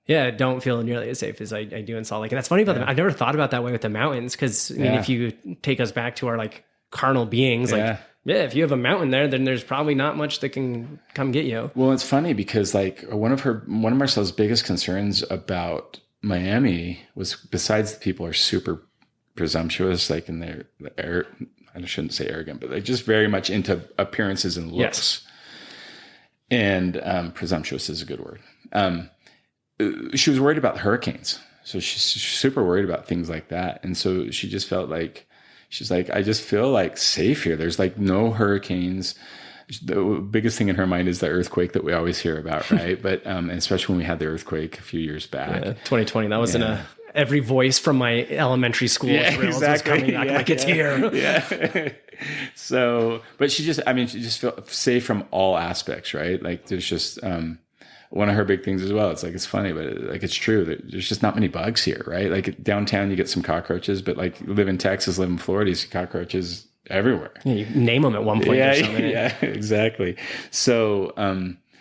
yeah, don't feel nearly as safe as I do in Salt Lake. And that's funny about them. I've never thought about that way with the mountains. Cause if you take us back to our like carnal beings, like, if you have a mountain there, then there's probably not much that can come get you. Well, it's funny because like one of Marcella's biggest concerns about Miami was, besides the people are super presumptuous, like in their I shouldn't say arrogant, but they're just very much into appearances and looks. Yes. And presumptuous is a good word. She was worried about hurricanes. So she's super worried about things like that. And so she just felt like She's like, I just feel like safe here. There's like no hurricanes. The biggest thing in her mind is the earthquake that we always hear about, right? But and especially when we had the earthquake a few years back. Yeah, 2020, that was in every voice from my elementary school drills was coming back like, it's here. Yeah. So, but she just felt safe from all aspects, right? Like there's just one of her big things as well. It's like, it's funny, but like, it's true that there's just not many bugs here, right? Like downtown, you get some cockroaches, but like you live in Texas, live in Florida, you see cockroaches everywhere. Yeah, you name them at one point or something. Yeah, exactly. So,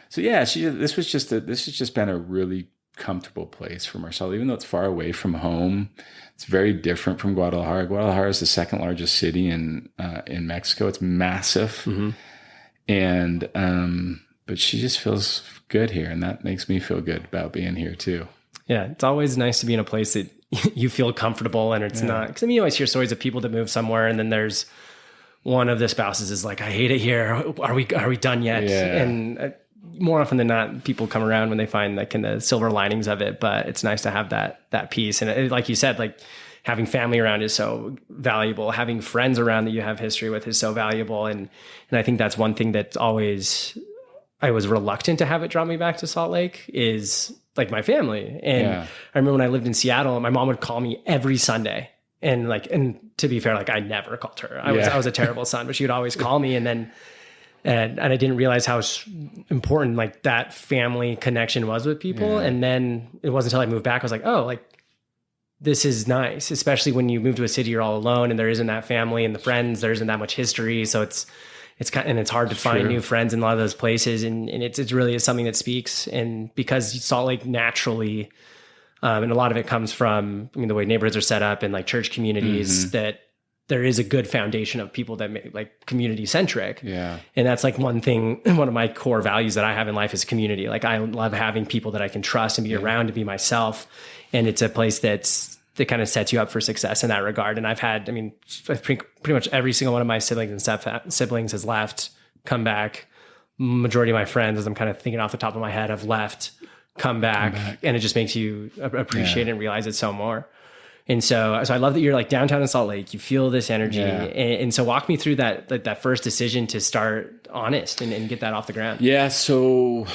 this has just been a really comfortable place for Marcella, even though it's far away from home. It's very different from Guadalajara. Guadalajara is the second largest city in Mexico. It's massive. Mm-hmm. And, but she just feels good here, and that makes me feel good about being here too. Yeah. It's always nice to be in a place that you feel comfortable and it's not, because I mean, you always hear stories of people that move somewhere and then there's one of the spouses is like, I hate it here. Are we done yet? Yeah. And more often than not, people come around when they find like in the silver linings of it, but it's nice to have that piece. And like you said, like having family around is so valuable. Having friends around that you have history with is so valuable. And I think that's one thing that I was reluctant to have it draw me back to Salt Lake is like my family. And I remember when I lived in Seattle, my mom would call me every Sunday. And to be fair, like I never called her. I was a terrible son, but she would always call me. And I didn't realize how important like that family connection was with people. Yeah. And then it wasn't until I moved back, I was like, oh, like this is nice, especially when you move to a city, you're all alone and there isn't that family and the friends, there isn't that much history. So it's hard to find new friends in a lot of those places. And it's really something that speaks. And because Salt Lake naturally, and a lot of it comes from, I mean, the way neighborhoods are set up and like church communities, that there is a good foundation of people that make like community centric. Yeah. And that's like one of my core values that I have in life is community. Like I love having people that I can trust and be around to be myself. And it's a place that kind of sets you up for success in that regard. And I've had, I mean, pretty much every single one of my siblings and siblings has left, come back. Majority of my friends, as I'm kind of thinking off the top of my head, have left, come back. And it just makes you appreciate and realize it so more. And so I love that you're like downtown in Salt Lake, you feel this energy. Yeah. And so walk me through that first decision to start Honest and get that off the ground. Yeah. So,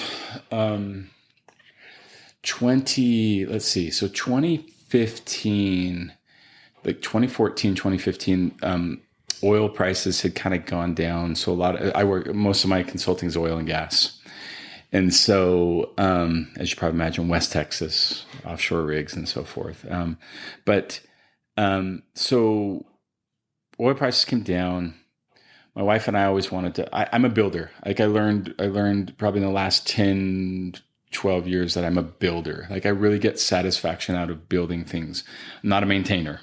2015, like 2014, 2015, oil prices had kind of gone down. So most of my consulting is oil and gas. And so, as you probably imagine, West Texas, offshore rigs and so forth. So oil prices came down. My wife and I always wanted to, I'm a builder. Like I learned probably in the last 10, 12 years that I'm a builder. Like I really get satisfaction out of building things. I'm not a maintainer.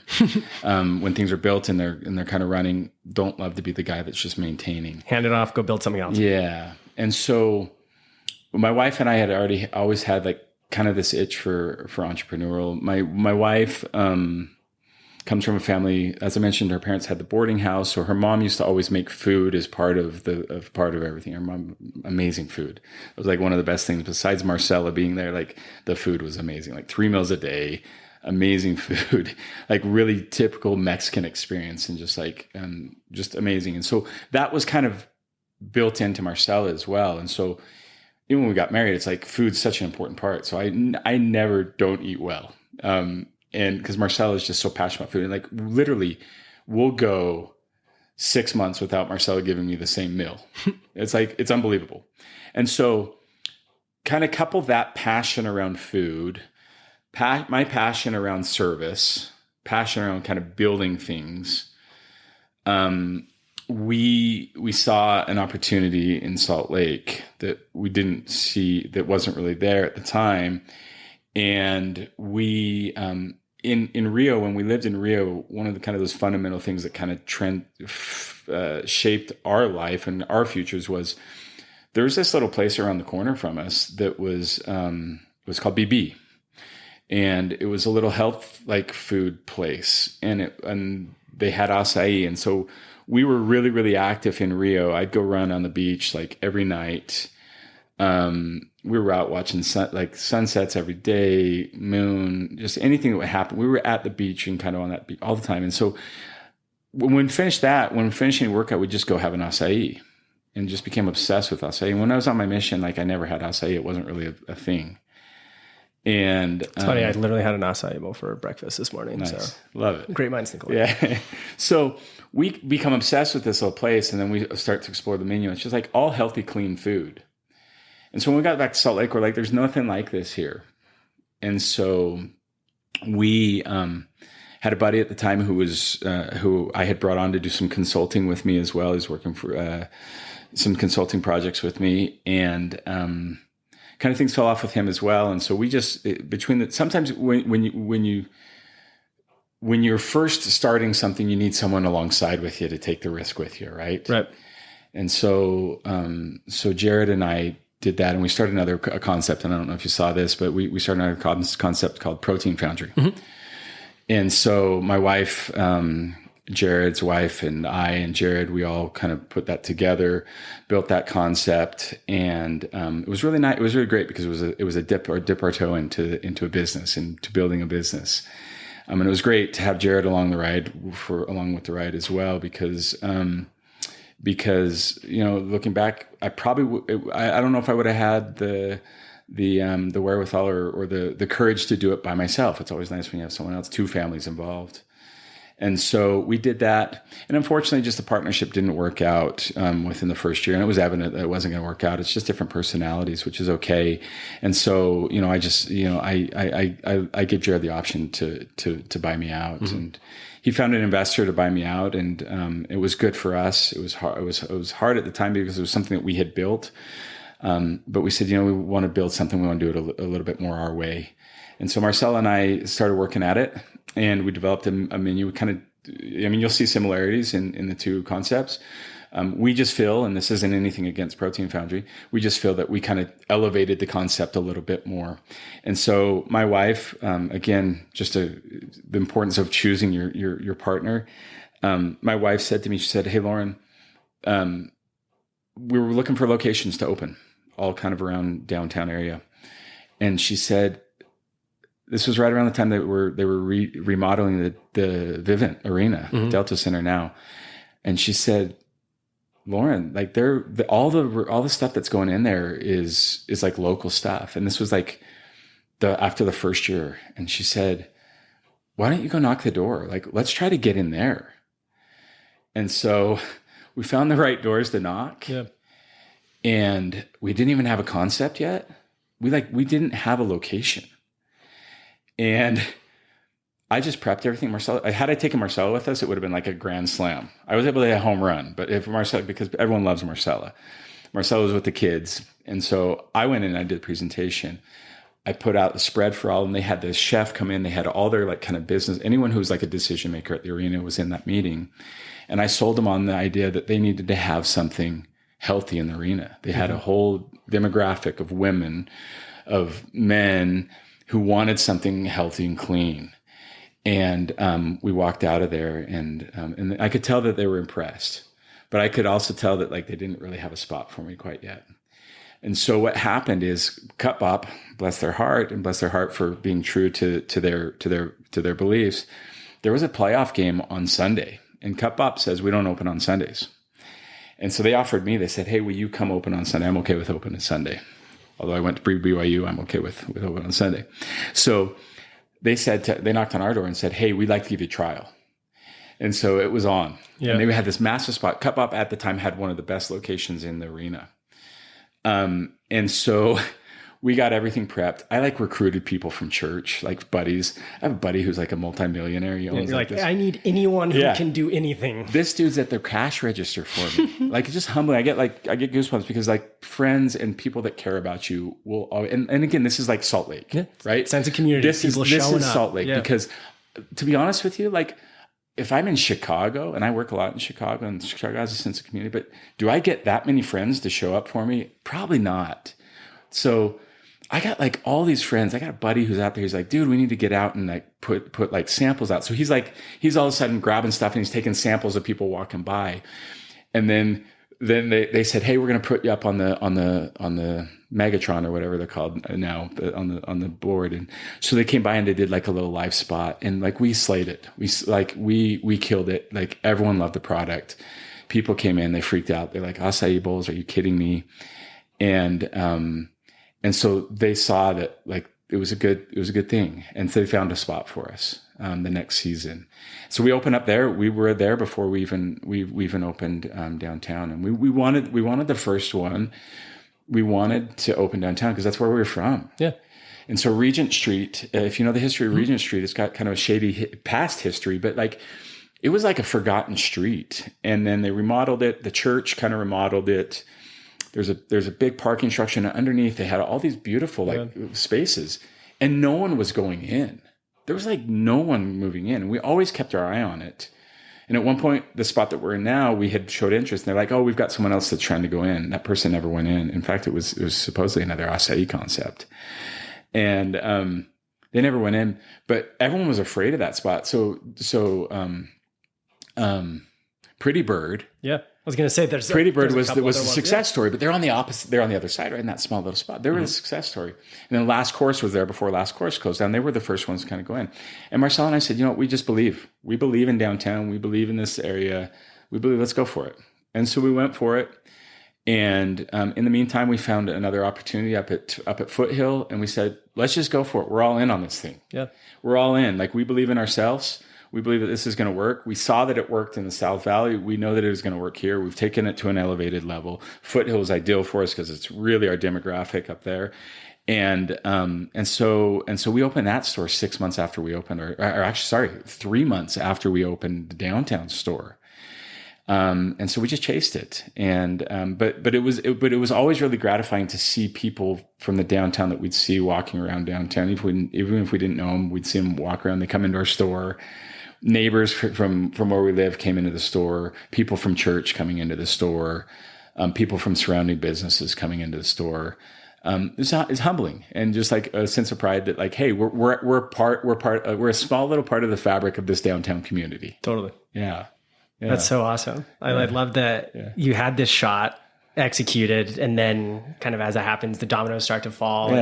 When things are built and they're kind of running, don't love to be the guy that's just maintaining. Hand it off, go build something else. Yeah. And so my wife and I had always had like kind of this itch for entrepreneurial. My wife comes from a family, as I mentioned, her parents had the boarding house, so her mom used to always make food as part of everything. Her mom, amazing food. It was like one of the best things besides Marcella being there. Like the food was amazing, like 3 meals a day, amazing food, like really typical Mexican experience, and just amazing. And so that was kind of built into Marcella as well. And so even when we got married, it's like food's such an important part. So I never don't eat well. And because Marcella is just so passionate about food, and like literally we'll go 6 months without Marcella giving me the same meal. It's unbelievable. And so kind of couple that passion around food, my passion around service, passion around kind of building things. We saw an opportunity in Salt Lake that we didn't see, that wasn't really there at the time. And we, in Rio, when we lived in Rio, one of the kind of those fundamental things that kind of shaped our life and our futures was there was this little place around the corner from us that was called BB. And it was a little health like food place, and they had acai. And so we were really, really active in Rio. I'd go run on the beach like every night. We were out watching sunsets every day, moon, just anything that would happen. We were at the beach and kind of on that beach all the time. And so when finishing workout, we'd just go have an acai, and just became obsessed with acai. And when I was on my mission, like I never had acai. It wasn't really a thing. And it's funny. I literally had an acai bowl for breakfast this morning. Nice. So love it. Great minds think alike. Yeah. So we become obsessed with this little place, and then we start to explore the menu. It's just like all healthy, clean food. And so when we got back to Salt Lake, we're like, there's nothing like this here. And so we had a buddy at the time who I had brought on to do some consulting with me as well. He's working for some consulting projects with me, and kind of things fell off with him as well. And so we just sometimes when you're first starting something, you need someone alongside with you to take the risk with you, right? Right. And so Jared and I did that, and we started another concept. And I don't know if you saw this, but we started another concept called Protein Foundry. Mm-hmm. And so my wife, Jared's wife, and I and Jared, we all kind of put that together, built that concept, and it was really nice. It was really great because it was a dip our toe into a business, into building a business. And it was great to have Jared along with the ride as well, because looking back, I don't know if I would have had the wherewithal or the courage to do it by myself. It's always nice when you have someone else, two families involved. And so we did that. And unfortunately, just the partnership didn't work out within the first year. And it was evident that it wasn't going to work out. It's just different personalities, which is okay. And so, I gave Jared the option to buy me out. Mm-hmm. And he found an investor to buy me out. And it was good for us. It was hard. It was hard at the time because it was something that we had built. But we said, we want to build something. We want to do it a little bit more our way. And so Marcella and I started working at it, and we developed a menu. You'll see similarities in the two concepts. We just feel, and this isn't anything against Protein Foundry, we just feel that we kind of elevated the concept a little bit more. And so my wife, again, the importance of choosing your partner. My wife said to me, she said, "Hey, Lorin, we were looking for locations to open, all kind of around downtown area." And she said, this was right around the time that they were remodeling the Vivint Arena, mm-hmm. Delta Center now. And she said, "Lorin, like all the stuff that's going in there is like local stuff." And this was like after the first year. And she said, "Why don't you go knock the door? Like, let's try to get in there." And so we found the right doors to knock. Yeah. And we didn't even have a concept yet. We didn't have a location. And I just prepped everything. Marcella, had I taken Marcella with us, it would have been like a grand slam. I was able to hit a home run, but if Marcella, because everyone loves Marcella. Marcella was with the kids. And so I went in and I did the presentation. I put out the spread for all of them. They had the chef come in. They had all their like kind of business. Anyone who was like a decision maker at the arena was in that meeting. And I sold them on the idea that they needed to have something healthy in the arena. They had a whole demographic of women, of men who wanted something healthy and clean. And we walked out of there, and I could tell that they were impressed, but I could also tell that like they didn't really have a spot for me quite yet. And so what happened is Cut Bop, bless their heart, and bless their heart for being true to their beliefs. There was a playoff game on Sunday, and Cut Bop says we don't open on Sundays. And so they offered me. They said, "Hey, will you come open on Sunday?" I'm okay with opening Sunday. Although I went to BYU, I'm okay with open on Sunday. So they knocked on our door and said, "Hey, we'd like to give you a trial." And so it was on. Yeah. And they had this massive spot. Cut Bop at the time had one of the best locations in the arena. And so we got everything prepped. I like recruited people from church, like buddies. I have a buddy who's like a multimillionaire. He owns You're like I need anyone who can do anything. This dude's at their cash register for me. Like, it's just humbling. I get goosebumps because like friends and people that care about you will always, and again, this is like Salt Lake, right? Sense of community. This is Salt Lake because to be honest with you, like if I'm in Chicago, and I work a lot in Chicago, and Chicago has a sense of community, but do I get that many friends to show up for me? Probably not. So I got like all these friends. I got a buddy who's out there. He's like, "Dude, we need to get out and like put like samples out." So he's all of a sudden grabbing stuff and he's taking samples of people walking by. And then then they said, hey, we're going to put you up on the Megatron or whatever they're called now, on the board. And so they came by and they did like a little live spot, and like we slayed it. We killed it. Like everyone loved the product. People came in, they freaked out. They're like, acai bowls, are you kidding me? And so they saw that like it was a good thing. And so they found a spot for us the next season. So we opened up there. We were there before we even opened downtown. And we wanted the first one. We wanted to open downtown because that's where we were from. Yeah. And so Regent Street, if you know the history of Regent Street, it's got kind of a shady past history, but like it was like a forgotten street. And then they remodeled it. The church kind of remodeled it. There's a big parking structure, and underneath they had all these beautiful spaces, and no one was going in. There was like no one moving in. We always kept our eye on it. And at one point, the spot that we're in now, we had showed interest. And they're like, oh, we've got someone else that's trying to go in. That person never went in. In fact, it was supposedly another acai concept. And they never went in. But everyone was afraid of that spot. So Pretty Bird. Yeah. I was going to say Pretty Bird was a success story, but they're on the opposite. They're on the other side, right in that small little spot. They were a success story. And then Last Course was there before Last Course closed down. They were the first ones to kind of go in. And Marcel and I said, we just believe. We believe in downtown. We believe in this area. We believe. Let's go for it. And so we went for it. And in the meantime, we found another opportunity up at Foothill, and we said, let's just go for it. We're all in on this thing. Yeah, we're all in. Like, we believe in ourselves. We believe that this is going to work. We saw that it worked in the South Valley. We know that it is going to work here. We've taken it to an elevated level. Foothill is ideal for us because it's really our demographic up there. And so we opened that store 6 months after we opened, or actually, sorry, 3 months after we opened the downtown store. And so we just chased it. And but it was always really gratifying to see people from the downtown that we'd see walking around downtown. Even if we didn't know them, we'd see them walk around. They come into our store. Neighbors from where we live came into the store, people from church coming into the store, people from surrounding businesses coming into the store. It's humbling, and just like a sense of pride that like, hey, we're a small little part of the fabric of this downtown community. Totally. Yeah. That's so awesome. I love that you had this shot executed, and then kind of as it happens, the dominoes start to fall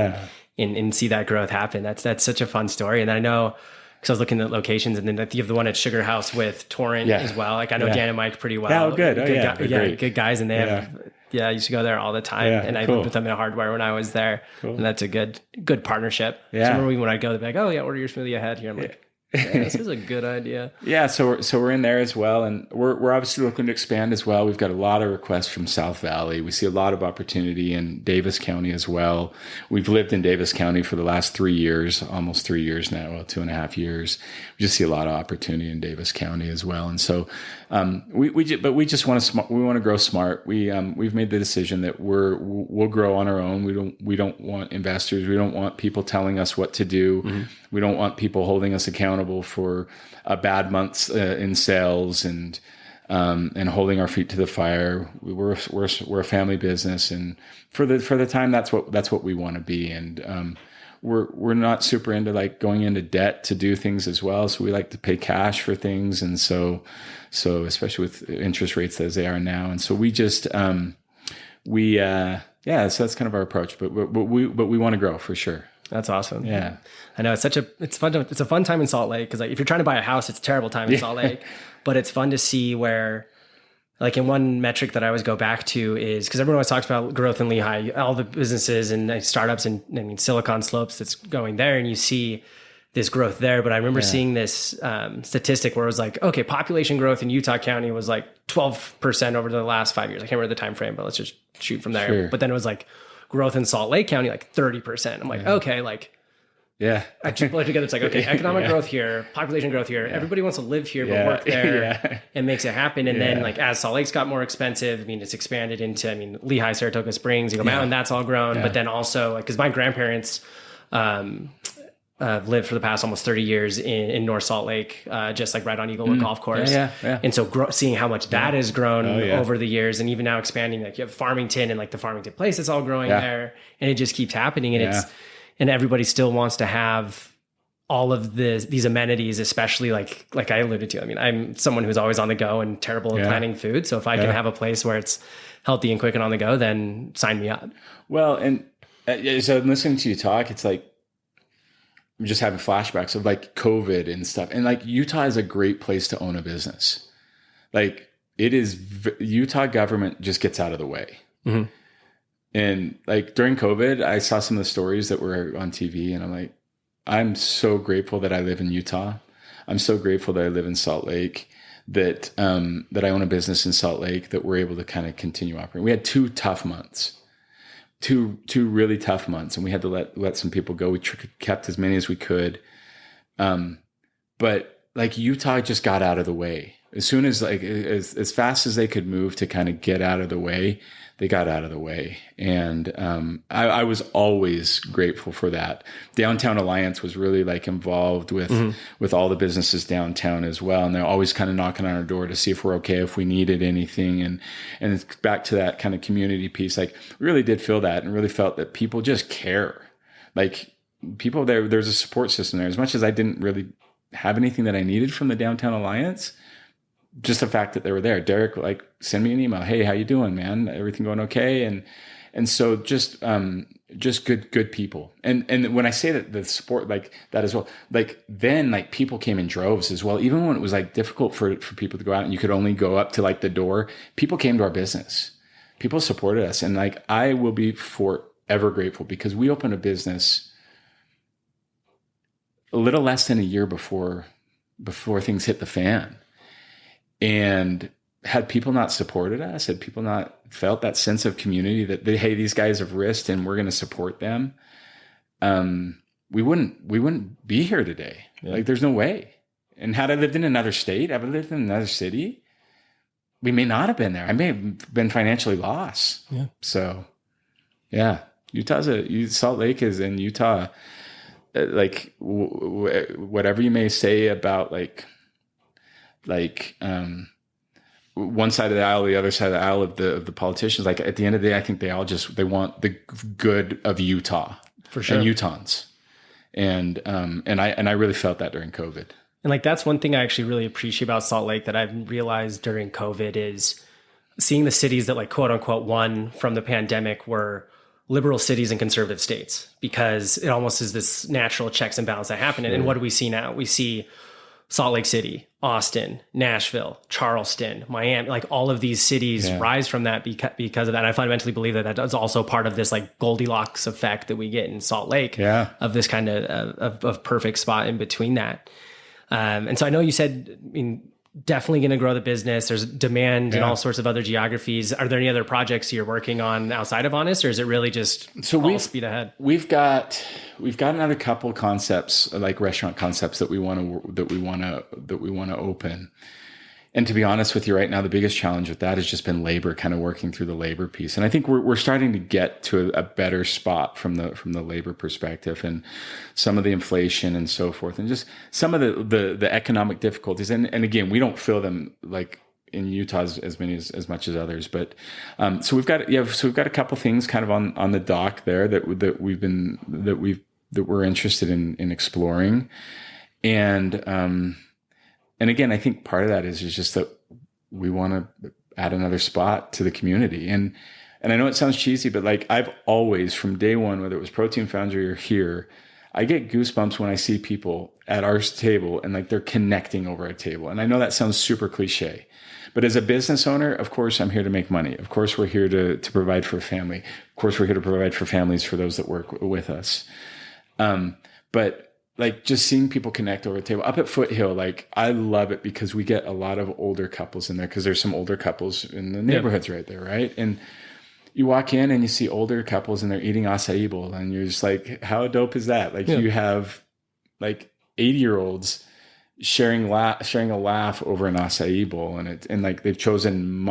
and see that growth happen. That's such a fun story. And I know, because I was looking at locations, and then you have the one at Sugar House with Torrent as well. Like I know Dan and Mike pretty well. Oh, good. Good guys. And they have, I used to go there all the time. And I lived with them in Hardware when I was there. Cool. And that's a good partnership. Yeah. So I remember when I go, they'd be like, oh yeah, order your smoothie ahead here. I'm like, this is a good idea. Yeah, so we're in there as well, and we're obviously looking to expand as well. We've got a lot of requests from South Valley. We see a lot of opportunity in Davis County as well. We've lived in Davis County for the last 3 years, almost 3 years now, 2.5 years. We just see a lot of opportunity in Davis County as well, and so we just want to grow smart. We've made the decision that we'll grow on our own. We don't want investors. We don't want people telling us what to do. Mm-hmm. We don't want people holding us accountable for bad months in sales and holding our feet to the fire. We're a family business, and for the time, that's what we want to be. And we're not super into like going into debt to do things as well. So we like to pay cash for things, and so especially with interest rates as they are now. And so we just so that's kind of our approach. But we want to grow for sure. That's awesome. Yeah. I know it's a fun time in Salt Lake, because like if you're trying to buy a house, it's a terrible time in Salt Lake, but it's fun to see where, like, in one metric that I always go back to is, because everyone always talks about growth in Lehigh, all the businesses and startups and Silicon Slopes that's going there, and you see this growth there. But I remember seeing this statistic where it was like, okay, population growth in Utah County was like 12% over the last 5 years. I can't remember the time frame, but let's just shoot from there. Sure. But then it was like growth in Salt Lake County, like 30%. I'm like, okay, like, I just put it together. It's like, okay, economic growth here, population growth here. Everybody wants to live here, but work there. It makes it happen. And then like, as Salt Lake's got more expensive, I mean, it's expanded into, Lehigh, Saratoga Springs, Eagle Mountain, that's all grown. But then also, like, cause my grandparents, lived for the past almost 30 years in North Salt Lake, just like right on Eaglewood Golf Course. And so seeing how much that has grown over the years, and even now expanding, like you have Farmington and like the Farmington Place, it's all growing there, and it just keeps happening. And and everybody still wants to have all of these amenities, especially like I alluded to. I mean, I'm someone who's always on the go and terrible at planning food. So if I can have a place where it's healthy and quick and on the go, then sign me up. Well, and so listening to you talk, it's like, I'm just having flashbacks of like COVID and stuff. And like Utah is a great place to own a business. Like Utah government just gets out of the way. Mm-hmm. And like during COVID, I saw some of the stories that were on TV and I'm like, I'm so grateful that I live in Utah. I'm so grateful that I live in Salt Lake, that I own a business in Salt Lake, that we're able to kind of continue operating. We had 2 tough months. Two really tough months, and we had to let some people go. We kept as many as we could, but like Utah just got out of the way as soon as like as fast as they could move to kind of get out of the way. They got out of the way, and I was always grateful for that. Downtown Alliance was really like involved with all the businesses downtown as well, and they're always kind of knocking on our door to see if we're okay, if we needed anything, and it's back to that kind of community piece. Like really did feel that, and really felt that people just care. Like people there's a support system there. As much as I didn't really have anything that I needed from the Downtown Alliance, just the fact that they were there. Derek, like, send me an email. Hey, how you doing, man? Everything going okay? And so just good people. And when I say that the support like that as well, like then like people came in droves as well. Even when it was like difficult for people to go out and you could only go up to like the door, people came to our business. People supported us. And like, I will be forever grateful because we opened a business a little less than a year before things hit the fan. And had people not supported us, had people not felt that sense of community that hey, these guys have risked and we're going to support them, we wouldn't be here today. Yeah. Like there's no way. And had I lived in another state, had I lived in another city, we may not have been there. I may have been financially lost. Yeah. So, yeah, Salt Lake is in Utah. Like whatever you may say about like one side of the aisle, the other side of the aisle of the politicians, like at the end of the day, I think they want the good of Utah for sure, and Utahns. And I really felt that during COVID. And like, that's one thing I actually really appreciate about Salt Lake that I've realized during COVID is seeing the cities that like quote unquote won from the pandemic were liberal cities and conservative states, because it almost is this natural checks and balance that happen. And what do we see now? We see Salt Lake City, Austin, Nashville, Charleston, Miami, like all of these cities rise from that because of that. And I fundamentally believe that is also part of this like Goldilocks effect that we get in Salt Lake of this kind of perfect spot in between that. And so I know you said, I mean, definitely going to grow the business. There's demand in all sorts of other geographies. Are there any other projects you're working on outside of Honest, or is it really just all speed ahead? We've got another couple concepts, like restaurant concepts that we want to open. And to be honest with you, right now, the biggest challenge with that has just been labor, kind of working through the labor piece. And I think we're starting to get to a better spot from the labor perspective, and some of the inflation and so forth, and just some of the economic difficulties. And again, we don't feel them like in Utah as much as others, but so we've got a couple things kind of on the dock there that we're interested in exploring, and again, I think part of that is just that we want to add another spot to the community. And I know it sounds cheesy, but like I've always, from day one, whether it was Protein Foundry or here, I get goosebumps when I see people at our table and like they're connecting over a table. And I know that sounds super cliche, but as a business owner, of course, I'm here to make money. Of course, we're here to provide for a family. Of course, we're here to provide for families for those that work with us. But like just seeing people connect over a table up at Foothill, like I love it because we get a lot of older couples in there, because there's some older couples in the neighborhoods right there, right? And you walk in and you see older couples and they're eating acai bowl, and you're just like, how dope is that? Like you have like 80-year-olds sharing a laugh over an acai bowl, and like they've chosen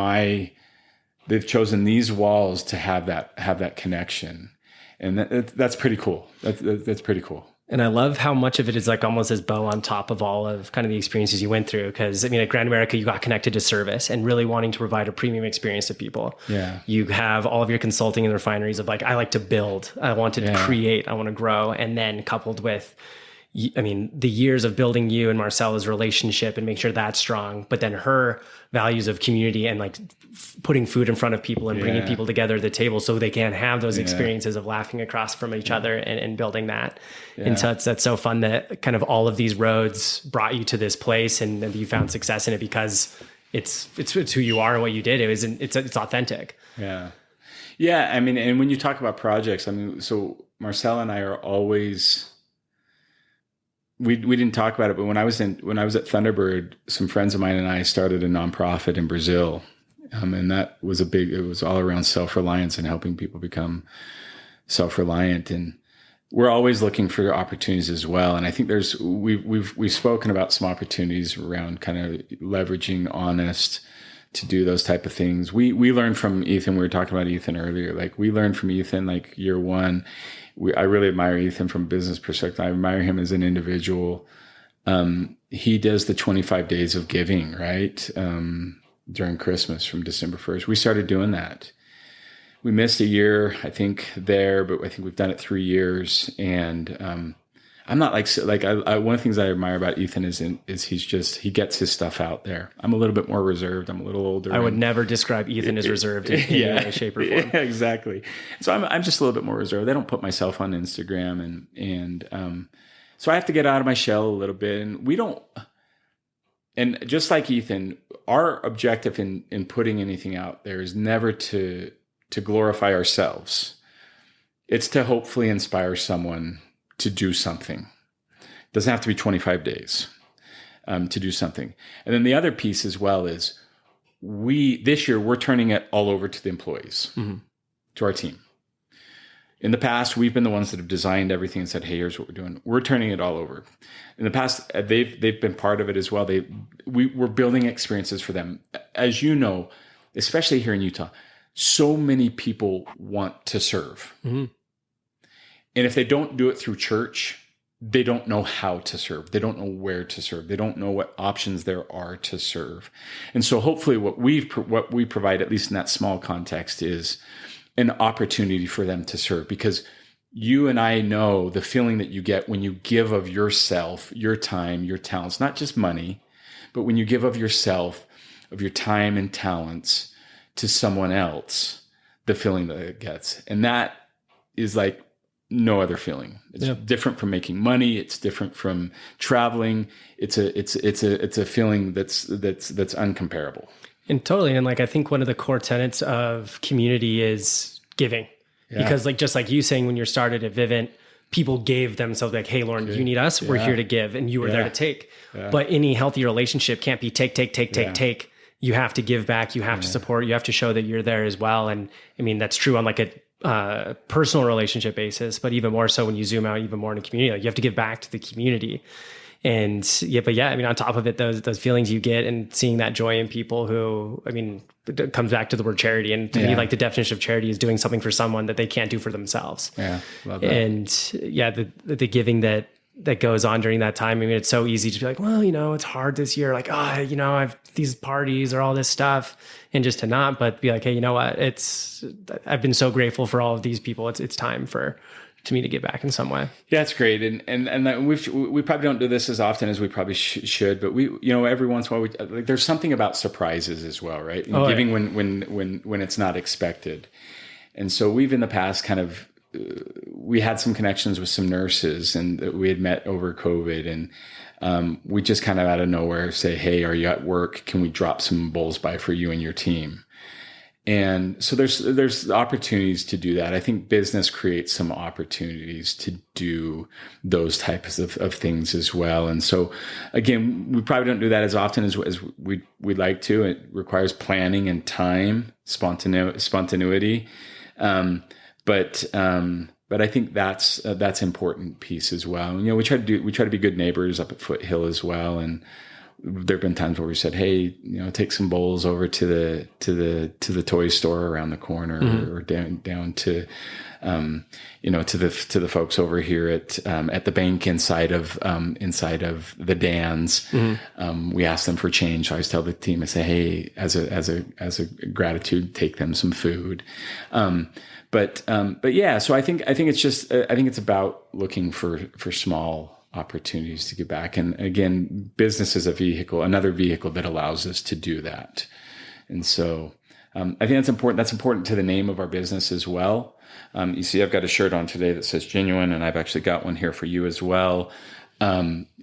these walls to have that connection, and that's pretty cool. That's pretty cool. And I love how much of it is like almost as bow on top of all of kind of the experiences you went through. Because I mean, at Grand America, you got connected to service and really wanting to provide a premium experience to people. Yeah. You have all of your consulting and refineries of like, I like to build, I want to create, I want to grow. And then coupled with the years of building you and Marcella's relationship and make sure that's strong, but then her values of community and like putting food in front of people and bringing people together at the table so they can have those experiences of laughing across from each other and building that. And so that's so fun that kind of all of these roads brought you to this place and you found success in it because it's who you are and what you did. It's authentic. Yeah. Yeah. I mean, and when you talk about projects, I mean, so Marcella and I are always, we didn't talk about it, but when I was at Thunderbird, some friends of mine and I started a nonprofit in Brazil. And that was it was all around self-reliance and helping people become self-reliant. And we're always looking for opportunities as well. And I think we've spoken about some opportunities around kind of leveraging Honest to do those type of things. We learned from Ethan. We were talking about Ethan earlier. Like we learned from Ethan, like year one. I really admire Ethan from a business perspective. I admire him as an individual. He does the 25 days of giving, right? During Christmas from December 1st. We started doing that. We missed a year, I think, there, but I think we've done it 3 years. And I'm not like one of the things I admire about Ethan is he gets his stuff out there. I'm a little bit more reserved. I'm a little older. I would never describe Ethan as reserved in any way, shape, or form. Yeah, exactly. So I'm just a little bit more reserved. I don't put myself on Instagram, and so I have to get out of my shell a little bit. And we don't. And just like Ethan, our objective in putting anything out there is never to glorify ourselves. It's to hopefully inspire someone to do something. It doesn't have to be 25 days to do something. And then the other piece as well is this year we're turning it all over to the employees, to our team. In the past, we've been the ones that have designed everything and said, hey, here's what we're doing. We're turning it all over. In the past, they've been part of it as well. We're building experiences for them. As you know, especially here in Utah, so many people want to serve. Mm-hmm. And if they don't do it through church, they don't know how to serve. They don't know where to serve. They don't know what options there are to serve. And so hopefully what we provide, at least in that small context, is an opportunity for them to serve, because you and I know the feeling that you get when you give of yourself, your time, your talents, not just money, but when you give of yourself, of your time and talents to someone else, the feeling that it gets. And that is like no other feeling. It's different from making money. It's different from traveling. It's a feeling that's uncomparable. And totally. And like, I think one of the core tenets of community is giving, because like, just like you saying, when you started at Vivint, people gave themselves like, hey, Lorin, you need us. We're here to give. And you were there to take, but any healthy relationship can't be take. You have to give back. You have to support, you have to show that you're there as well. And I mean, that's true on like a personal relationship basis, but even more so when you zoom out even more in a community, like you have to give back to the community. And I mean, on top of it, those feelings you get and seeing that joy in people who, I mean, it comes back to the word charity. And to me, like the definition of charity is doing something for someone that they can't do for themselves. Yeah. Love that. And the giving that goes on during that time. I mean, it's so easy to be like, well, it's hard this year. Like, I've these parties or all this stuff, and just to not, but be like, hey, you know what? I've been so grateful for all of these people. It's time to me to give back in some way. Yeah, it's great. And we probably don't do this as often as we probably should, but we, every once in a while, there's something about surprises as well, right? Giving when it's not expected. And so we've in the past kind of, we had some connections with some nurses and we had met over COVID, and we just kind of out of nowhere say, hey, are you at work? Can we drop some bowls by for you and your team? And so there's opportunities to do that. I think business creates some opportunities to do those types of things as well. And so again, we probably don't do that as often as we'd like to. It requires planning and time, spontaneity. But I think that's important piece as well. We try to be good neighbors up at Foothill as well. And there've been times where we said, hey, take some bowls over to the toy store around the corner, or down to, to the folks over here at the bank inside of the Dans. We ask them for change. So I always tell the team, I say, hey, as a gratitude, take them some food. But yeah, so I think it's just, I think it's about looking for small opportunities to give back. And again, business is another vehicle that allows us to do that. And so I think that's important. That's important to the name of our business as well. You see, I've got a shirt on today that says genuine, and I've actually got one here for you as well.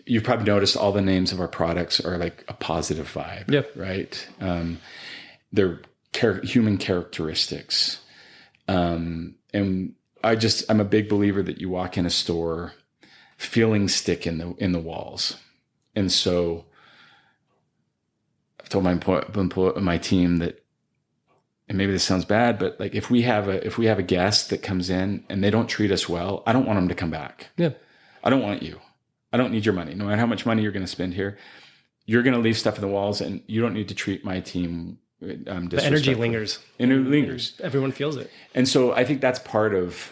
You've probably noticed all the names of our products are like a positive vibe, Yep. right? They're human characteristics. And I'm a big believer that you walk in a store, feelings stick in the walls. And so I've told my team that, and maybe this sounds bad, but like if we have a guest that comes in and they don't treat us well, I don't want them to come back. Yeah. I don't want you. I don't need your money. No matter how much money you're going to spend here, you're going to leave stuff in the walls, and you don't need to treat my team disrespectfully. The energy lingers. And it lingers. Everyone feels it. And so I think that's part of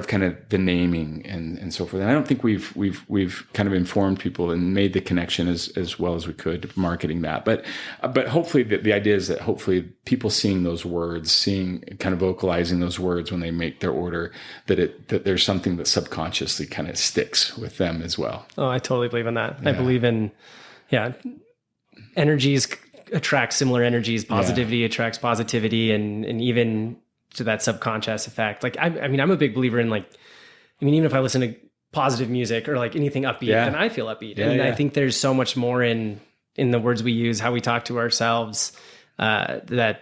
kind of the naming and so forth. And I don't think we've kind of informed people and made the connection as well as we could marketing that. But hopefully the idea is that hopefully people seeing those words, kind of vocalizing those words when they make their order, that there's something that subconsciously kind of sticks with them as well. Oh, I totally believe in that. Yeah. I believe in, energies attract similar energies. Positivity attracts positivity, and even to that subconscious effect. Like, I mean, I'm a big believer in even if I listen to positive music or like anything upbeat, then I feel upbeat. And I think there's so much more in the words we use, how we talk to ourselves, that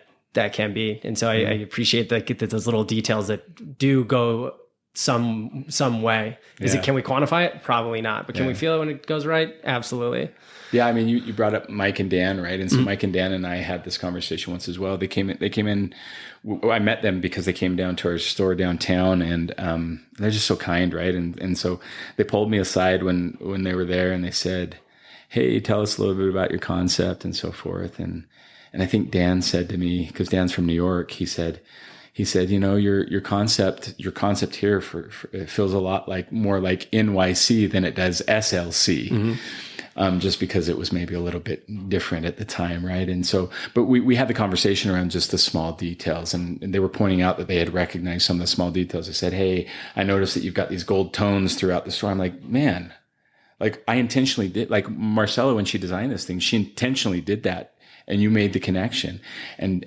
can be. And so I appreciate those little details that do go some way. Can we quantify it? Probably not. But can we feel it when it goes right? Absolutely. Yeah, I mean, you brought up Mike and Dan, right? And so Mike and Dan and I had this conversation once as well. They came in. I met them because they came down to our store downtown, and they're just so kind, right? And so they pulled me aside when they were there, and they said, "Hey, tell us a little bit about your concept and so forth." And I think Dan said to me, because Dan's from New York, he said, your concept here it feels a lot more like NYC than it does SLC. Mm-hmm. Just because it was maybe a little bit different at the time, right? And so, but we had the conversation around just the small details, and they were pointing out that they had recognized some of the small details. They said, "Hey, I noticed that you've got these gold tones throughout the store." I'm like, man, like I intentionally did. Like Marcella, when she designed this thing, she intentionally did that, and you made the connection. And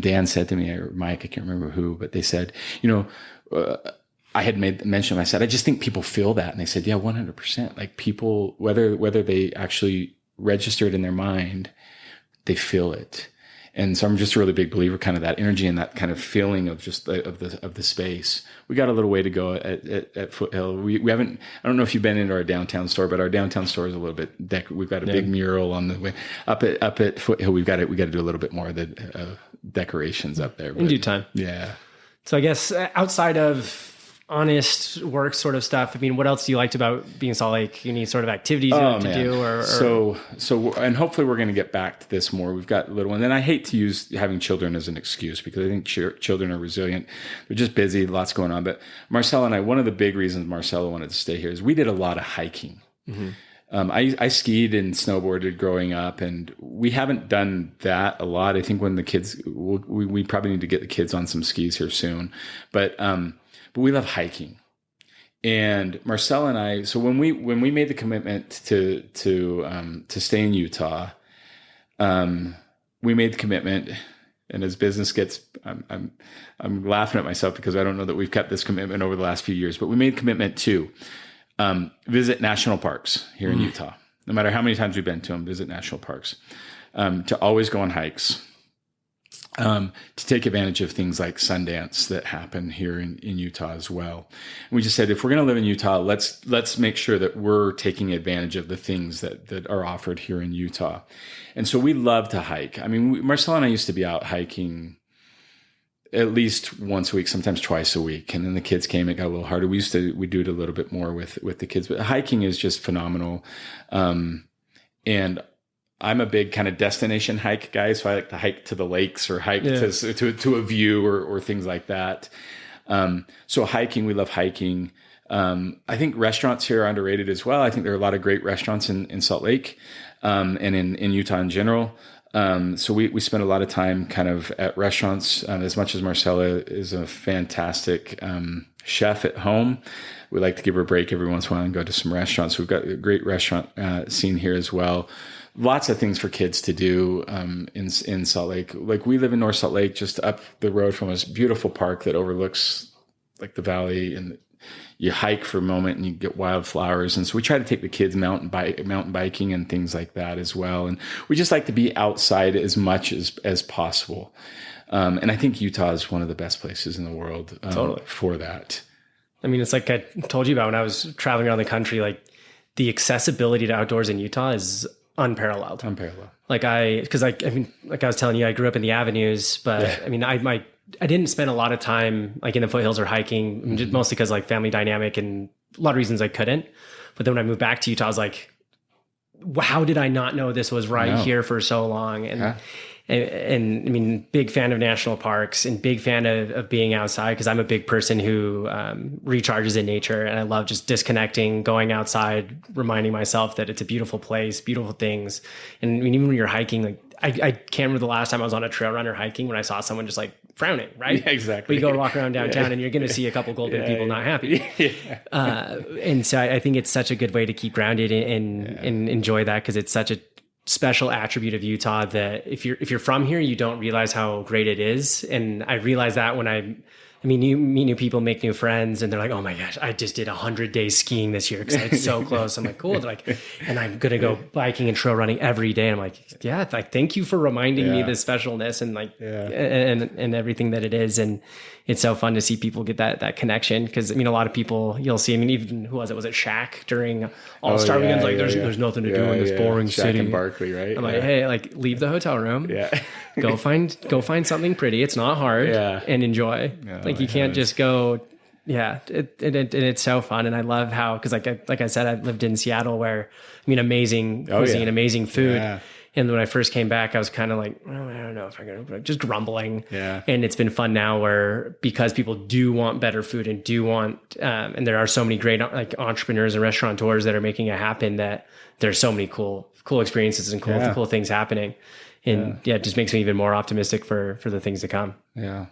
Dan said to me, or Mike, I can't remember who, but they said, I had made mention. I said, I just think people feel that. And they said, yeah, 100%. Like people, whether they actually register it in their mind, they feel it. And so I'm just a really big believer, kind of that energy and that kind of feeling of just of the space. We got a little way to go at Foothill. We haven't. I don't know if you've been into our downtown store, but our downtown store is a little bit. We've got a big mural on the way up at Foothill. We got to do a little bit more of the decorations up there. In due time. Yeah. So I guess outside of honest work sort of stuff, I mean, what else do you liked about being Salt Lake? Any sort of activities you like to do? Or So, and hopefully we're going to get back to this more. We've got a little one. And I hate to use having children as an excuse because I think children are resilient. They're just busy, lots going on. But Marcella and I, one of the big reasons Marcella wanted to stay here is we did a lot of hiking. Mm-hmm. I skied and snowboarded growing up, and we haven't done that a lot. I think when the kids, we probably need to get the kids on some skis here soon. But we love hiking. And Marcella and I, so when we made the commitment to stay in Utah, we made the commitment, and as business gets, I'm laughing at myself because I don't know that we've kept this commitment over the last few years, but we made a commitment to visit national parks here in Utah. No matter how many times we've been to them, visit national parks, to always go on hikes, to take advantage of things like Sundance that happen here in Utah as well. And we just said, if we're going to live in Utah, let's make sure that we're taking advantage of the things that are offered here in Utah. And so we love to hike. I mean, Marcella and I used to be out hiking at least once a week, sometimes twice a week. And then the kids came, it got a little harder. We do it a little bit more with the kids, but hiking is just phenomenal. And I'm a big kind of destination hike guy. So I like to hike to the lakes or hike to a view or things like that. So hiking, we love hiking. I think restaurants here are underrated as well. I think there are a lot of great restaurants in Salt Lake, and in Utah in general. So we spend a lot of time kind of at restaurants, as much as Marcella is a fantastic chef at home. We like to give her a break every once in a while and go to some restaurants. We've got a great restaurant scene here as well. Lots of things for kids to do in Salt Lake. Like we live in North Salt Lake, just up the road from this beautiful park that overlooks like the valley, and you hike for a moment and you get wildflowers. And so we try to take the kids mountain biking and things like that as well. And we just like to be outside as much as possible. And I think Utah is one of the best places in the world for that. I mean, it's like I told you about when I was traveling around the country, like the accessibility to outdoors in Utah is unparalleled. Like I mean, like I was telling you, I grew up in the avenues, but I mean, I didn't spend a lot of time like in the foothills or hiking, mostly because like family dynamic and a lot of reasons I couldn't. But then when I moved back to Utah, I was like, how did I not know this was here for so long? And I mean, big fan of national parks and big fan of being outside, because I'm a big person who recharges in nature, and I love just disconnecting, going outside, reminding myself that it's a beautiful place, beautiful things. And I mean, even when you're hiking, like I can't remember the last time I was on a trail runner hiking when I saw someone just like frowning, right? Yeah, exactly. But you go walk around downtown and you're going to see a couple golden people not happy. And so I think it's such a good way to keep grounded and enjoy that, because it's such a special attribute of Utah that if you're from here, you don't realize how great it is. And I realize that when you meet new people, make new friends, and they're like, oh my gosh, I just did 100 days skiing this year because it's so close. I'm like, cool. They're like, and I'm going to go biking and trail running every day. And I'm like, yeah, like, thank you for reminding me the specialness and like, and everything that it is. And it's so fun to see people get that connection. Cause I mean, a lot of people you'll see, I mean, even who was it? Was it Shaq during All-Star weekends? Like there's nothing to do in this boring Shaq city. in Berkeley, right? I'm like, hey, like leave the hotel room. Yeah. Go find something pretty. It's not hard and enjoy. Like you can't just go. Yeah. It's so fun. And I love how, cause like I said, I've lived in Seattle where, I mean, amazing cuisine, amazing food. Yeah. And when I first came back, I was kind of like, oh, I don't know if I'm going to, just grumbling. Yeah. And it's been fun now where, because people do want better food and do want, and there are so many great like entrepreneurs and restaurateurs that are making it happen, that there's so many cool experiences and cool things happening. And it just makes me even more optimistic for the things to come. Yeah.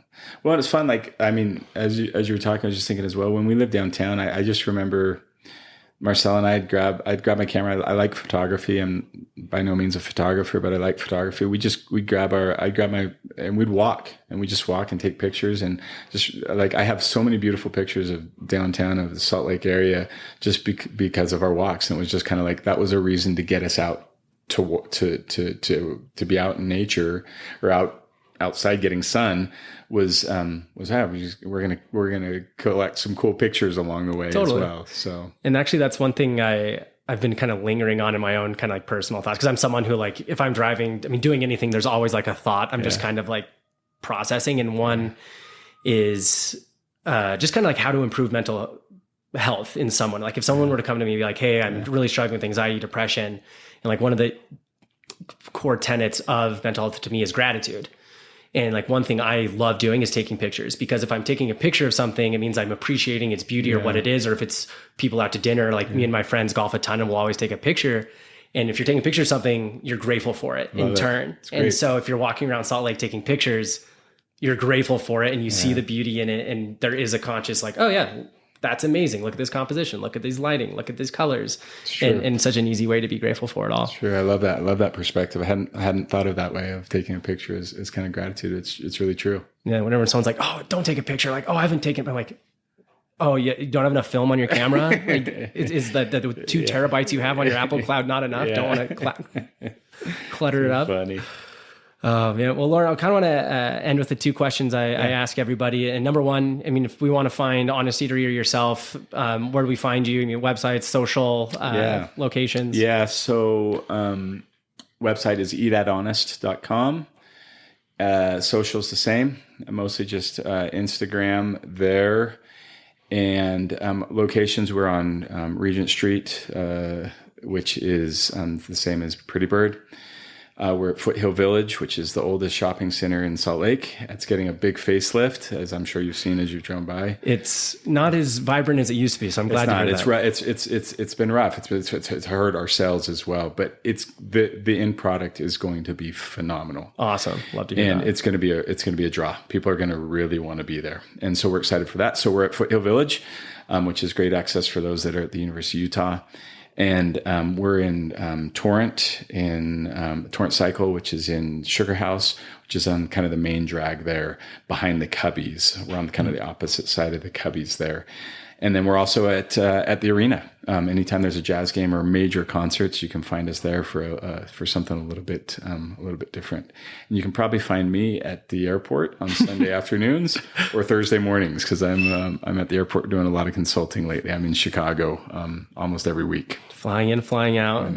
Well, it's fun. Like, I mean, as you were talking, I was just thinking as well, when we lived downtown, I just remember Marcel and I'd grab my camera. I like photography. I'm by no means a photographer, but I like photography. I'd grab my, and we'd walk and take pictures. And just like, I have so many beautiful pictures of downtown, of the Salt Lake area, just because of our walks. And it was just kind of like, that was a reason to get us out to be out in nature or outside getting sun was we're gonna collect some cool pictures along the way as well. So, and actually that's one thing I've been kind of lingering on in my own kind of like personal thoughts, because I'm someone who, like, if I'm driving, I mean, doing anything, there's always like a thought I'm just kind of like processing, and one is just kind of like how to improve mental health in someone. Like if someone were to come to me and be like, hey, I'm really struggling with anxiety, depression, and like one of the core tenets of mental health to me is gratitude. And like one thing I love doing is taking pictures, because if I'm taking a picture of something, it means I'm appreciating its beauty or what it is. Or if it's people out to dinner, like me and my friends golf a ton and we'll always take a picture. And if you're taking a picture of something, you're grateful for it in turn. And so if you're walking around Salt Lake taking pictures, you're grateful for it and you see the beauty in it. And there is a conscious like, oh yeah, that's amazing. Look at this composition. Look at these lighting. Look at these colors. And such an easy way to be grateful for it all. Sure. I love that. I love that perspective. I hadn't thought of that way of taking a picture as kind of gratitude. It's really true. Yeah. Whenever someone's like, oh, don't take a picture. Like, oh, I haven't taken, I'm like, oh yeah, you don't have enough film on your camera. Like, is that the 2 terabytes you have on your Apple Cloud not enough? Don't want to clutter it up. Funny. Yeah. Well, Lorin, I kind of want to end with the 2 questions I ask everybody. And number one, I mean, if we want to find Honest Eatery or yourself, where do we find you? I mean, websites, social locations? Yeah. So website is eatathonest.com. Social's the same. Mostly just Instagram there. And locations, we're on Regent Street, which is the same as Pretty Bird. We're at Foothill Village, which is the oldest shopping center in Salt Lake. It's getting a big facelift, as I'm sure you've seen as you've driven by. It's not as vibrant as it used to be, so I'm glad to hear that. It's been rough. It's hurt our sales as well, but it's the end product is going to be phenomenal. Awesome, love to hear that. And it's going to be a draw. People are going to really want to be there, and so we're excited for that. So we're at Foothill Village, which is great access for those that are at the University of Utah. And we're in Torrent, Torrent Cycle, which is in Sugar House, which is on kind of the main drag there behind the Cubbies. We're on kind of the opposite side of the Cubbies there. And then we're also at the arena. Anytime there's a jazz game or major concerts, you can find us there for something a little bit different. And you can probably find me at the airport on Sunday afternoons or Thursday mornings, because I'm at the airport doing a lot of consulting lately. I'm in Chicago almost every week. Flying in, flying out.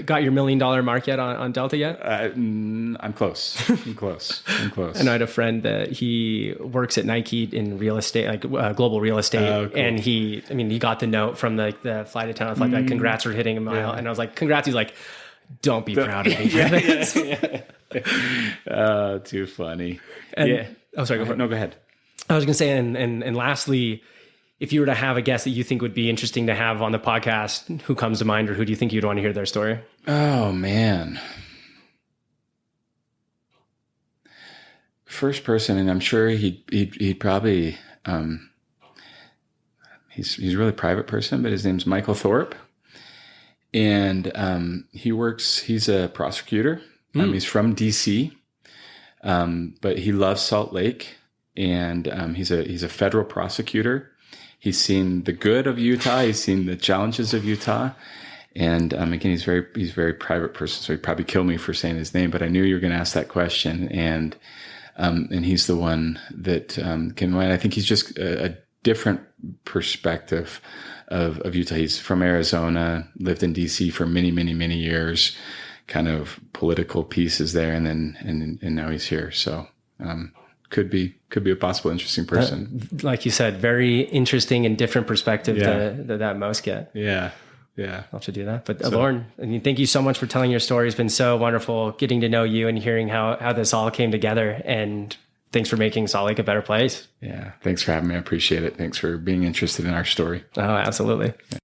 Got your $1 million mark yet on Delta yet? I'm close. I'm close. And I had a friend that he works at Nike in real estate, like global real estate. Oh, cool. And he got the note from the flight attendant, like, congrats for hitting a mile. Yeah. And I was like, congrats. He's like, don't be proud of me for this. Too funny. And, Oh, sorry. Go ahead. I was going to say, and lastly, if you were to have a guest that you think would be interesting to have on the podcast, who comes to mind, or who do you think you'd want to hear their story? Oh, man. First person, and I'm sure he'd probably, he's a really private person, but his name's Michael Thorpe. And he's a prosecutor. He's from DC, but he loves Salt Lake. And he's a federal prosecutor. He's seen the good of Utah. He's seen the challenges of Utah. And again, he's a very private person, so he'd probably kill me for saying his name. But I knew you were going to ask that question, and he's the one that can win. I think he's just a different perspective of Utah. He's from Arizona, lived in DC for many, many, many years, kind of political pieces there, and now he's here. So. Could be a possible interesting person. Like you said, very interesting and different perspective that most get. Yeah. I'll have to do that. But Lorin, thank you so much for telling your story. It's been so wonderful getting to know you and hearing how this all came together. And thanks for making Salt Lake a better place. Yeah. Thanks for having me. I appreciate it. Thanks for being interested in our story. Oh, absolutely. Yeah.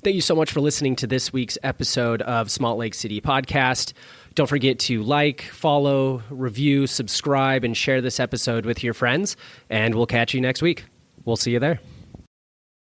Thank you so much for listening to this week's episode of Salt Lake City Podcast. Don't forget to like, follow, review, subscribe, and share this episode with your friends. And we'll catch you next week. We'll see you there.